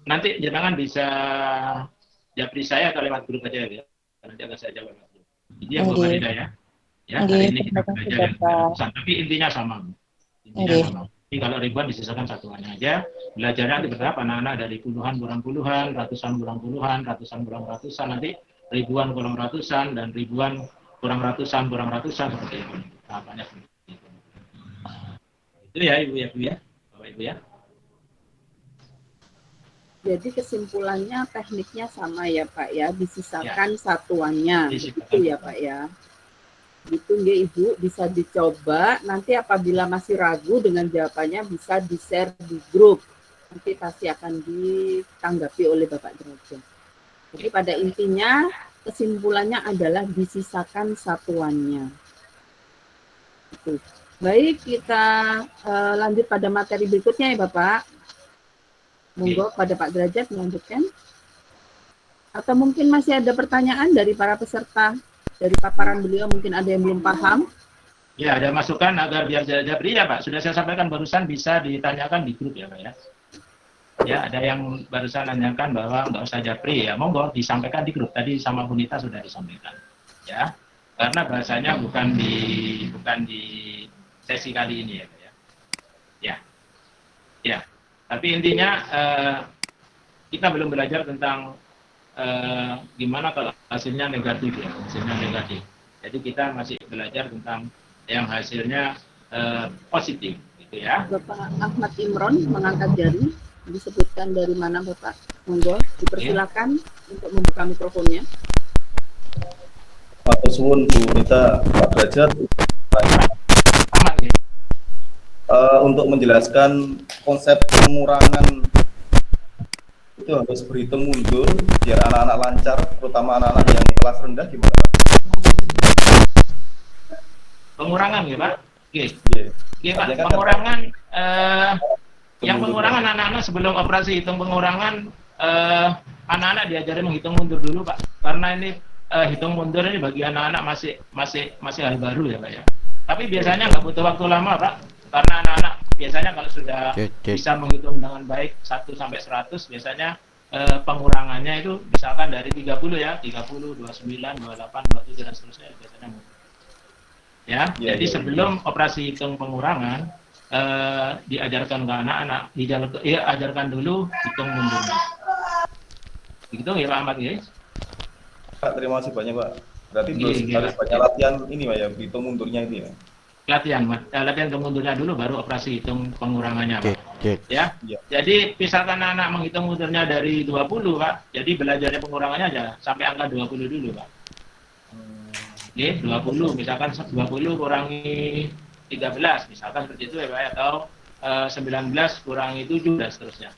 Nanti jangan bisa japri saya atau lewat grup aja ya. Nanti akan saya jawab. Ini yang Bu Farida ya. Ya, hari ini kita belajar yang ratusan. Tapi intinya sama, Bu. Intinya sama. Jadi kalau ribuan disisakan satuannya aja. Belajarnya nanti bertahap, anak-anak dari puluhan kurang puluhan, ratusan kurang puluhan, ratusan kurang ratusan, nanti ribuan kurang ratusan, dan ribuan kurang ratusan seperti itu. Tahapannya seperti itu. Itu ya Ibu ya, Bu ya. Bapak Ibu ya. Jadi kesimpulannya tekniknya sama ya Pak ya, disisakan satuannya, begitu ya Pak ya. Gitu nggih Ibu, bisa dicoba. Nanti apabila masih ragu dengan jawabannya bisa di-share di grup. Nanti pasti akan ditanggapi oleh Bapak Derajat. Jadi pada intinya kesimpulannya adalah disisakan satuannya. Itu. Baik, kita lanjut pada materi berikutnya ya Bapak. Monggo pada Pak Derajat melanjutkan. Atau mungkin masih ada pertanyaan dari para peserta? Dari paparan beliau mungkin ada yang belum paham. Ya, ada masukan agar biar japri ya Pak. Sudah saya sampaikan barusan, bisa ditanyakan di grup ya Pak ya. Ya, ada yang barusan nanyakan bahwa nggak usah japri ya. Monggo disampaikan di grup. Tadi sama Bunita sudah disampaikan. Ya, karena bahasanya bukan di sesi kali ini ya Pak ya. Ya. Tapi intinya kita belum belajar tentang gimana kalau hasilnya negatif ya, hasilnya negatif. Jadi kita masih belajar tentang yang hasilnya positif, gitu ya. Bapak Ahmad Imron mengangkat jari, disebutkan dari mana Bapak? Monggo, dipersilakan untuk membuka mikrofonnya. Matur suwun Bu Nita, Pak Derajat. Untuk menjelaskan konsep pengurangan itu harus berhitung mundur biar anak-anak lancar, terutama anak-anak yang kelas rendah, gimana Pak? Pengurangan ya Pak? Oke Pak, pengurangan yang pengurangan anak-anak sebelum operasi hitung pengurangan, anak-anak diajari menghitung mundur dulu Pak, karena ini hitung mundur ini bagi anak-anak masih hal baru ya Pak ya. Tapi biasanya nggak butuh waktu lama Pak, karena anak-anak biasanya kalau sudah bisa menghitung dengan baik 1 sampai 100, biasanya pengurangannya itu misalkan dari 30 ya, 30, 29, 28, 27 dan seterusnya biasanya mudah. Ya, jadi sebelum operasi hitung pengurangan diajarkan ke anak-anak, ajarkan dulu hitung mundurnya. Begitu ya Pak Ahmad ya? Pak, terima kasih banyak Pak. Berarti harus banyak latihan ini Pak ya, hitung mundurnya itu ya. Latihan hitung mundurnya dulu baru operasi hitung pengurangannya Pak. Ya. Jadi misalkan anak menghitung mundurnya dari 20 Pak, jadi belajarnya pengurangannya aja sampai angka 20 dulu Pak. Oke, 20 misalkan 20 kurangi 13 misalkan seperti itu ya Pak, atau 19 kurangi 7 dan seterusnya.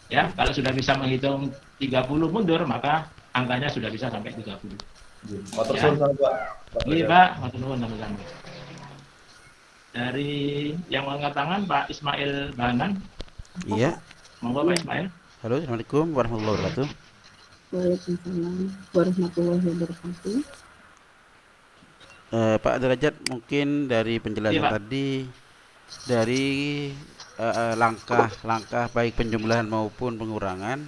Ya, kalau sudah bisa menghitung 30 mundur maka angkanya sudah bisa sampai 30. Matur suwun Pak. Iya Pak, matur nuwun sampai. Dari yang mengangkat tangan Pak Ismail Banan. Iya. Monggo Pak Ismail. Halo, assalamualaikum warahmatullahi wabarakatuh. Waalaikumsalam warahmatullahi wabarakatuh. Pak Derajat, mungkin dari penjelasan tadi dari langkah-langkah baik penjumlahan maupun pengurangan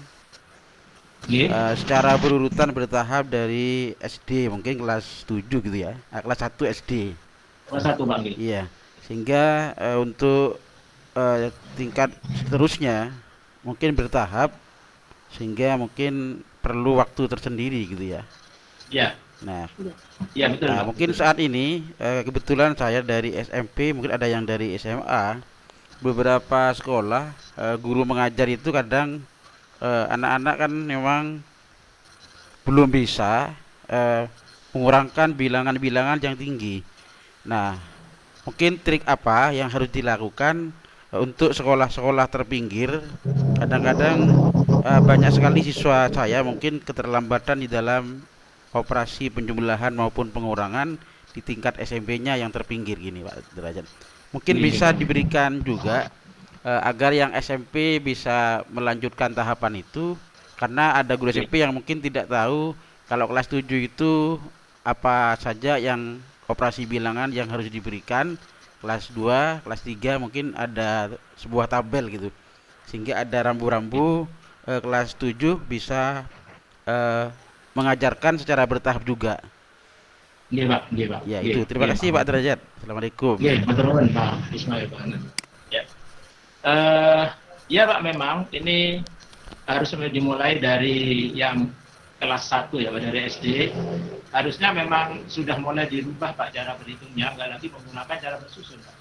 secara berurutan bertahap dari SD mungkin kelas 7 gitu ya, kelas 1 SD. Kelas 1 Pak. Iya. Sehingga untuk tingkat seterusnya mungkin bertahap, sehingga mungkin perlu waktu tersendiri gitu ya. Iya. Nah, ya, betul, nah mungkin saat ini kebetulan saya dari SMP, mungkin ada yang dari SMA. Beberapa sekolah guru mengajar itu kadang anak-anak kan memang belum bisa mengurangkan bilangan-bilangan yang tinggi. Nah, mungkin trik apa yang harus dilakukan untuk sekolah-sekolah terpinggir? Kadang-kadang banyak sekali siswa saya mungkin keterlambatan di dalam operasi penjumlahan maupun pengurangan di tingkat SMP-nya yang terpinggir gini Pak Derajat. Mungkin bisa diberikan juga agar yang SMP bisa melanjutkan tahapan itu, Karena ada guru SMP yang mungkin tidak tahu kalau kelas 7 itu apa saja yang operasi bilangan yang harus diberikan. Kelas 2, kelas 3 mungkin ada sebuah tabel gitu. Sehingga ada rambu-rambu kelas 7 bisa mengajarkan secara bertahap juga. Iya, Pak. Iya, Pak. Ya, itu. Terima kasih Pak Derajat. Assalamualaikum. Iya, matur nuwun Pak Ismail Pak. Ya. Ya, Pak, memang ini harus dimulai dari yang kelas 1 ya, Pak, dari SD. Harusnya memang sudah mulai dirubah Pak cara berhitungnya, nggak lagi menggunakan cara bersusun, Pak.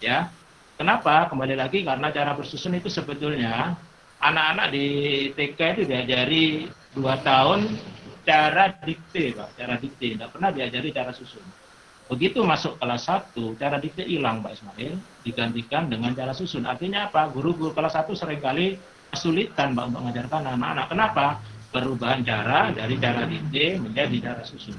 Ya. Kenapa? Kembali lagi karena cara bersusun itu sebetulnya anak-anak di TK itu diajari 2 tahun cara dikte, Pak, cara dikte, tidak pernah diajari cara susun. Begitu masuk kelas 1, cara dikte hilang, Pak Ismail, digantikan dengan cara susun. Artinya apa? Guru-guru kelas 1 seringkali kesulitan, Pak, untuk mengajarkan anak-anak. Kenapa? Perubahan cara dari cara dikte menjadi cara susun.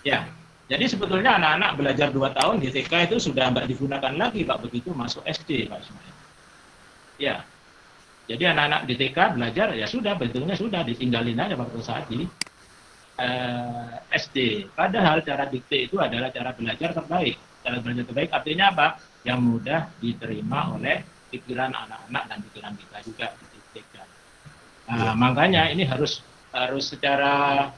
Ya, jadi sebetulnya anak-anak belajar 2 tahun di TK itu sudah nggak digunakan lagi, Pak, begitu masuk SD, Pak Ismail. Ya, jadi anak-anak di TK belajar, ya sudah, betulnya sudah, ditinggalin aja waktu saat di SD. Padahal cara dikte itu adalah cara belajar terbaik. Cara belajar terbaik artinya apa? Yang mudah diterima oleh pikiran anak-anak dan pikiran kita juga di TK. Makanya ini harus secara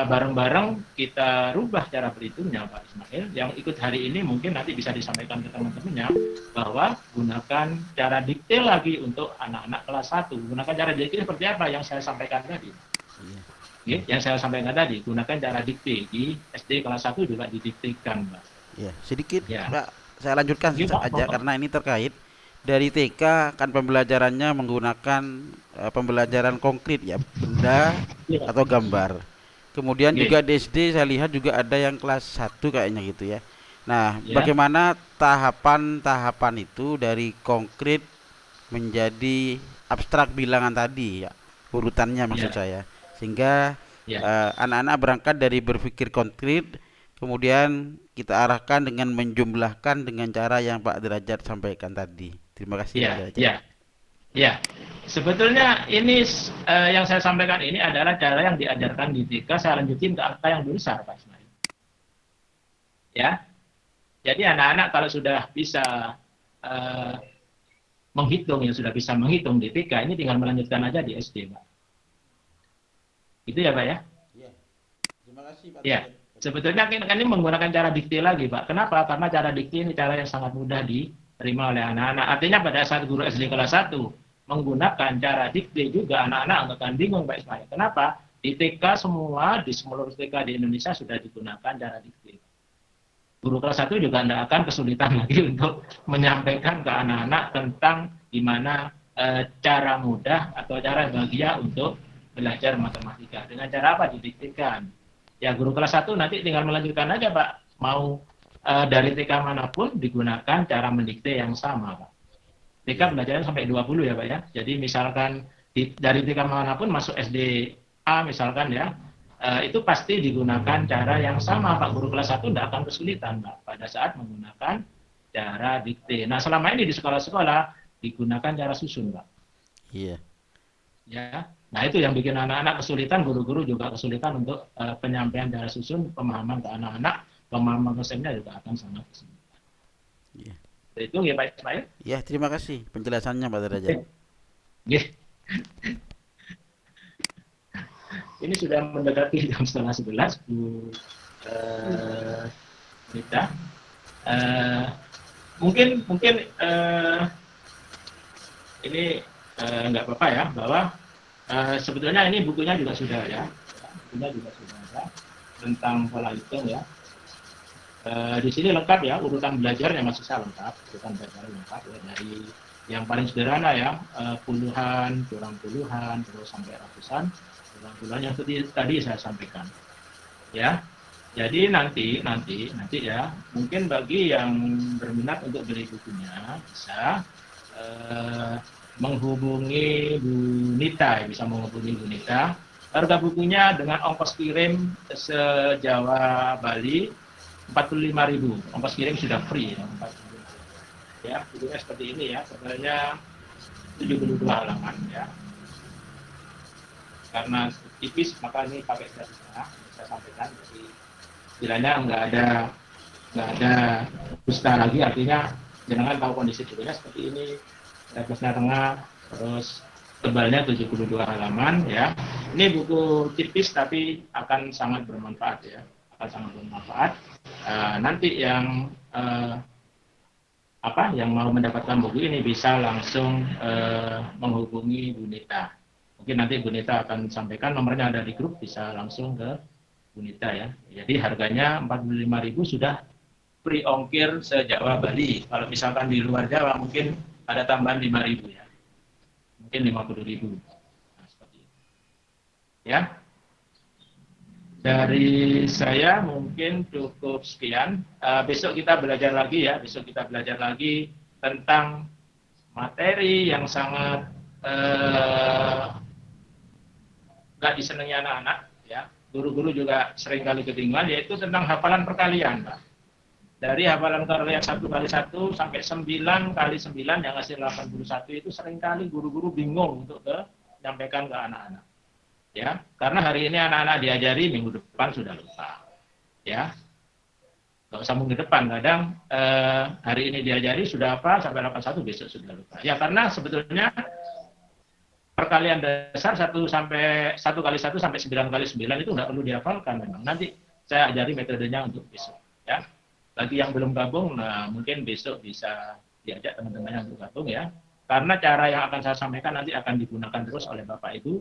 bareng-bareng kita rubah cara berhitungnya, Pak Ismail. Yang ikut hari ini mungkin nanti bisa disampaikan ke teman-temannya bahwa gunakan cara dikte lagi untuk anak-anak kelas 1. Gunakan cara dikte seperti apa yang saya sampaikan tadi. Yang saya sampaikan tadi, gunakan cara dikte di SD kelas 1 juga didiktekan, Pak. Ya, sedikit, Pak. Saya lanjutkan saja karena ini terkait. Dari TK kan pembelajarannya menggunakan pembelajaran konkret ya, benda atau gambar. Kemudian juga di SD saya lihat juga ada yang kelas 1 kayaknya gitu ya. Nah, bagaimana tahapan-tahapan itu dari konkret menjadi abstrak bilangan tadi ya, urutannya maksud saya. Sehingga anak-anak berangkat dari berpikir konkret, kemudian kita arahkan dengan menjumlahkan dengan cara yang Pak Derajat sampaikan tadi. Terima kasih Pak Derajat. Ya, sebetulnya ini yang saya sampaikan ini adalah cara yang diajarkan di TK. Saya lanjutin ke angka yang besar, Pak Ismail. Ya, jadi anak-anak kalau sudah bisa menghitung, yang sudah bisa menghitung di TK, ini tinggal melanjutkan aja di SD, Pak. Itu ya, Pak ya? Iya. Terima kasih Pak. Ya, sebetulnya kan ini menggunakan cara dikte lagi, Pak. Kenapa? Karena cara dikte ini cara yang sangat mudah diterima oleh anak-anak. Artinya pada saat guru SD kelas 1 menggunakan cara dikte juga anak-anak akan bingung, Pak Ismail. Kenapa? Di TK semua, di seluruh TK di Indonesia sudah digunakan cara dikte. Guru kelas 1 juga tidak akan kesulitan lagi untuk menyampaikan ke anak-anak tentang gimana cara mudah atau cara bahagia untuk belajar matematika. Dengan cara apa? Didiktekan. Ya, guru kelas 1 nanti tinggal melanjutkan aja, Pak. Mau dari TK manapun digunakan cara mendikte yang sama, Pak. TK belajarnya sampai 20 ya, Pak ya. Jadi misalkan dari TK manapun masuk SD A misalkan ya, itu pasti digunakan cara yang sama, Pak. Guru kelas 1 tidak akan kesulitan, Pak, pada saat menggunakan cara dikte. Nah, selama ini di sekolah-sekolah digunakan cara susun, Pak. Iya. Ya. Nah, itu yang bikin anak-anak kesulitan, guru-guru juga kesulitan untuk penyampaian cara susun, pemahaman ke anak-anak, pemahaman konsepnya juga akan sangat kesulitan. Iya. Itu ya, Pak Ismail. Ya, terima kasih penjelasannya Pak Derajat. Ini sudah mendekati jam 10:30, Bu Rita. Mungkin ini nggak apa-apa ya, bahwa sebetulnya ini bukunya juga sudah ya, bukunya juga sudah ada tentang pola hitung ya. Di sini lengkap ya, urutan belajarnya masih saya lengkap, urutan belajar lengkap ya, dari yang paling sederhana ya, puluhan, kurang puluhan, terus sampai ratusan, kurang puluhan yang tadi saya sampaikan. Ya, jadi nanti ya, mungkin bagi yang berminat untuk beli bukunya bisa menghubungi Bu Nita, bisa menghubungi Bu Nita. Harga bukunya dengan ongkos kirim se-Jawa Bali 45.000. Ongkos kirim sudah free ya, ya, judulnya seperti ini ya, sebenarnya 72 halaman ya. Karena tipis maka ini pakai garis tengah, saya sampaikan. Jadi istilahnya nggak ada dusta lagi, artinya jangan tahu kondisi judulnya seperti ini, garisnya tengah, terus tebalnya 72 halaman ya. Ini buku tipis tapi akan sangat bermanfaat ya, akan sangat bermanfaat. Nanti yang yang mau mendapatkan buku ini bisa langsung menghubungi Bu Nita. Mungkin nanti Bu Nita akan sampaikan nomornya, ada di grup, bisa langsung ke Bu Nita ya. Jadi harganya 45.000 sudah free ongkir se-Jawa Bali. Kalau misalkan di luar Jawa mungkin ada tambahan 5.000 ya. Mungkin 50.000. Nah, seperti itu. Ya. Dari saya mungkin cukup sekian. Besok kita belajar lagi ya. Besok kita belajar lagi tentang materi yang sangat nggak disenangi anak-anak ya. Guru-guru juga seringkali ketinggalan, yaitu tentang hafalan perkalian, Pak. Dari hafalan perkalian 1 kali 1 sampai 9 kali 9 yang hasil 81 itu seringkali guru-guru bingung untuk menyampaikan ke anak-anak. Ya, karena hari ini anak-anak diajari, minggu depan sudah lupa. Ya. Nggak usah minggu depan, kadang hari ini diajari sudah apa sampai 81 besok sudah lupa. Ya, karena sebetulnya perkalian dasar 1 kali 1 sampai 9 kali 9 itu nggak perlu dihafalkan memang. Nanti saya ajari metodenya untuk besok. Ya. Bagi yang belum gabung, nah mungkin besok bisa diajak teman-temannya untuk gabung ya. Karena cara yang akan saya sampaikan nanti akan digunakan terus oleh Bapak Ibu,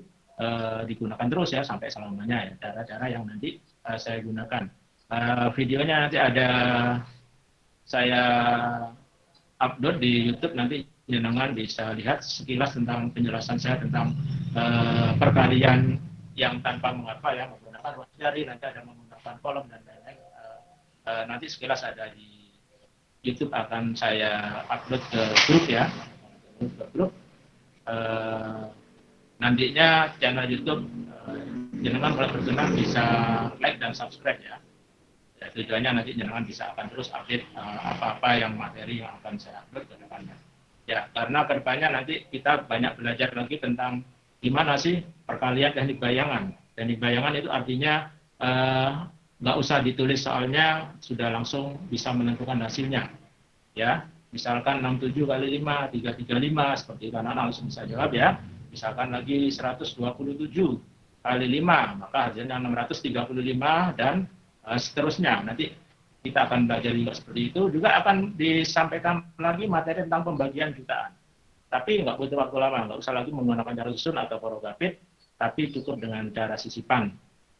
digunakan terus ya sampai selamanya ya. Cara-cara yang nanti saya gunakan. Videonya nanti ada saya upload di YouTube, nanti jenengan bisa lihat sekilas tentang penjelasan saya tentang perkalian yang tanpa menghafal ya, menggunakan ruang jari, nanti ada menggunakan kolom dan lain-lain. Nanti sekilas ada di YouTube, akan saya upload ke grup ya, ke grup. Nantinya channel YouTube jenengan kalau berkenan bisa like dan subscribe ya. Ya, tujuannya nanti jenengan bisa akan terus update apa-apa yang materi yang akan saya upload ke depannya. Ya, karena ke depannya nanti kita banyak belajar lagi tentang gimana sih perkalian teknik bayangan. Teknik bayangan itu artinya nggak usah ditulis soalnya, sudah langsung bisa menentukan hasilnya. Ya, misalkan 67 kali 5, 335, seperti itu anak-anak langsung bisa jawab ya. Misalkan lagi 127 kali 5, maka hasilnya 635 dan seterusnya. Nanti kita akan belajar juga seperti itu. Juga akan disampaikan lagi materi tentang pembagian jutaan. Tapi nggak butuh waktu lama, nggak usah lagi menggunakan cara susun atau porogafit, tapi cukup dengan cara sisipan.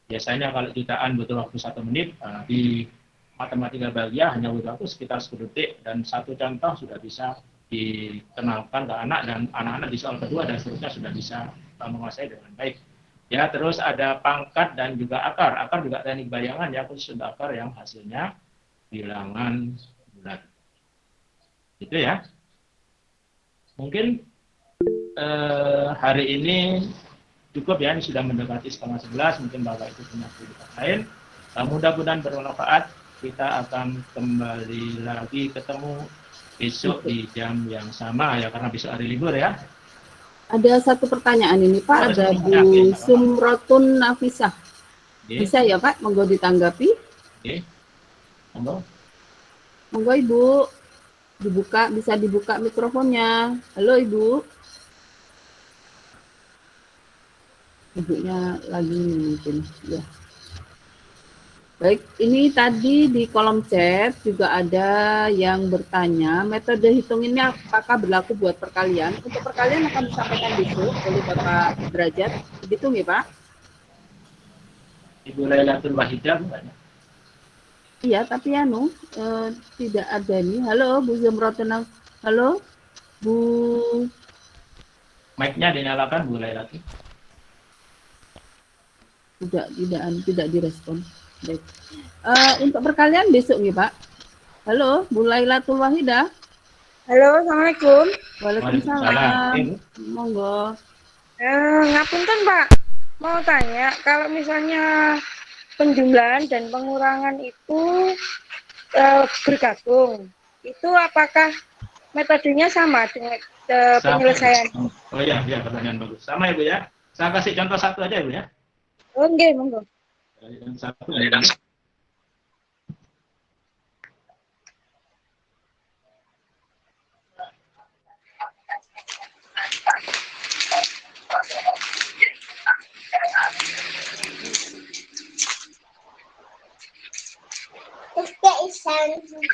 Biasanya kalau jutaan butuh waktu 1 menit, di matematika bahagia hanya butuh waktu sekitar 10 detik, dan satu contoh sudah bisa dikenalkan ke anak, dan anak-anak di soal kedua dan seterusnya sudah bisa menguasai dengan baik. Ya, terus ada pangkat dan juga akar. Akar juga teknik bayangan ya, khusus untuk akar yang hasilnya bilangan bulat. Gitu ya. Mungkin hari ini cukup ya, ini sudah mendekati 10:30, mungkin Bapak Ibu punya aktivitas lain. Mudah-mudahan bermanfaat. Kita akan kembali lagi ketemu besok di jam yang sama ya, karena besok hari libur ya. Ada satu pertanyaan ini Pak, ada Bu Sumrotun Nafisah. Bisa ya Pak, monggo ditanggapi. Oke. Monggo. Monggo Ibu, dibuka, bisa dibuka mikrofonnya. Halo Ibu. Ibunya lagi mungkin ya. Baik, ini tadi di kolom chat juga ada yang bertanya, metode hitung ini apakah berlaku buat perkalian? Untuk perkalian akan disampaikan besok oleh Bapak Derajat. Dihitung ya Pak? Ibu Lailatul Wahidah bukan? Iya, tapi tidak ada nih. Halo Bu Zumrotun. Halo Bu. Mic-nya dinyalakan Bu Lailatul. Tidak direspon. Baik. Untuk perkalian besok nih Pak. Halo, Bu Lailatul Wahidah. Halo, Assalamualaikum. Waalaikumsalam. Monggo. Ngapunten Pak, mau tanya, kalau misalnya penjumlahan dan pengurangan itu bergabung, itu apakah metodenya sama dengan penyelesaian. Oh iya, pertanyaan bagus. Sama Ibu ya. Saya kasih contoh satu aja Ibu ya. Oh, nggih, monggo. Yang satu ya.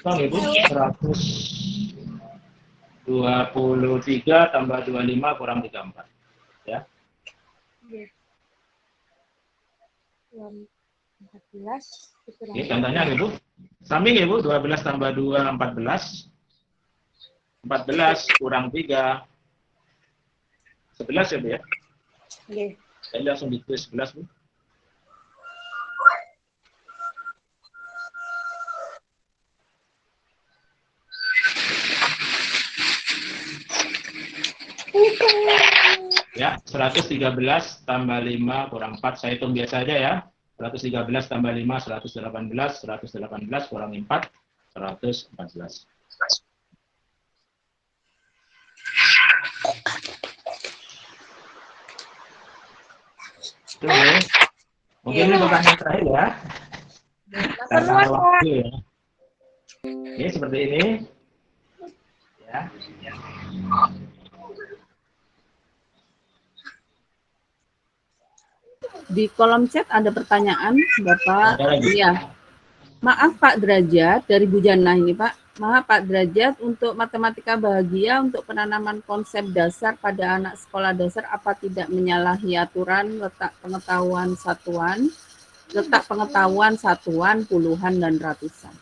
Ibu, 123 tambah 25 kurang 34. Ya. 14. Ini contohnya Ibu. Samping Ibu, 12 tambah 2, 14. 14 kurang 3. 11 ya Bu ya? Nggih. Jadi langsung ditulis 11 Bu. Ya, 113 tambah 5 kurang 4. Saya hitung biasa aja ya. 113 tambah 5, 118. 118 kurang 4, 114. Oke. Mungkin ini pertanyaan terakhir ya. Karena waktu ya. Ini seperti ini. Ya. Di kolom chat ada pertanyaan, Bapak. Iya. Maaf Pak Derajat, dari Bu Jannah ini Pak. Maaf Pak Derajat, untuk matematika bahagia, untuk penanaman konsep dasar pada anak sekolah dasar, apa tidak menyalahi aturan letak pengetahuan satuan, puluhan, dan ratusan?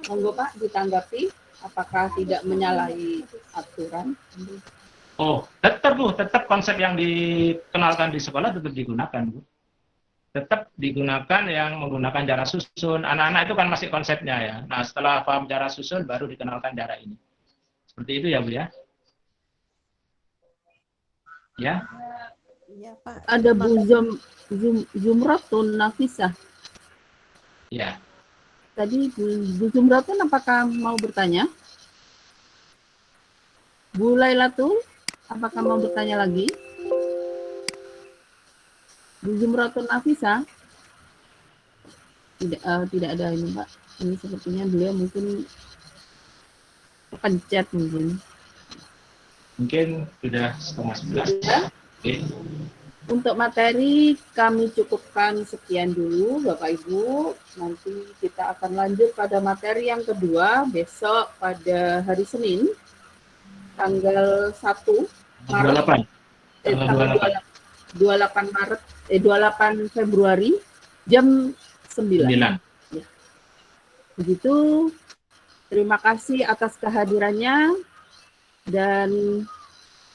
Monggo Pak, ditanggapi, apakah tidak menyalahi aturan? Oh, tetap Bu, tetap konsep yang dikenalkan di sekolah tetap digunakan Bu. Tetap digunakan yang menggunakan cara susun. Anak-anak itu kan masih konsepnya ya. Nah, setelah paham cara susun, baru dikenalkan cara ini. Seperti itu ya Bu ya? Ya? Iya Pak. Ada Bu Zumratun Nafisah. Ya. Tadi Bu Zumratun apakah mau bertanya? Bu Lailatul, apakah mau bertanya lagi? Bu Zumratun Nafisa? Tidak ada ini Pak. Ini sepertinya beliau mungkin pencet mungkin. Mungkin sudah 10:30. Oke. Untuk materi kami cukupkan sekian dulu Bapak Ibu. Nanti kita akan lanjut pada materi yang kedua besok pada hari Senin tanggal 1 Maret. 28 Februari jam 9. Ya. Begitu. Terima kasih atas kehadirannya dan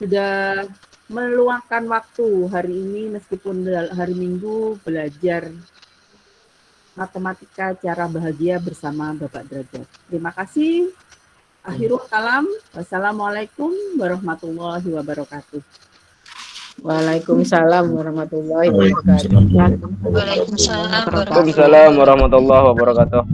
sudah meluangkan waktu hari ini meskipun hari Minggu belajar matematika cara bahagia bersama Bapak Derajat. Terima kasih. Akhirul kalam. Wassalamualaikum warahmatullahi wabarakatuh. Waalaikumsalam warahmatullahi wabarakatuh. Waalaikumsalam warahmatullahi wabarakatuh.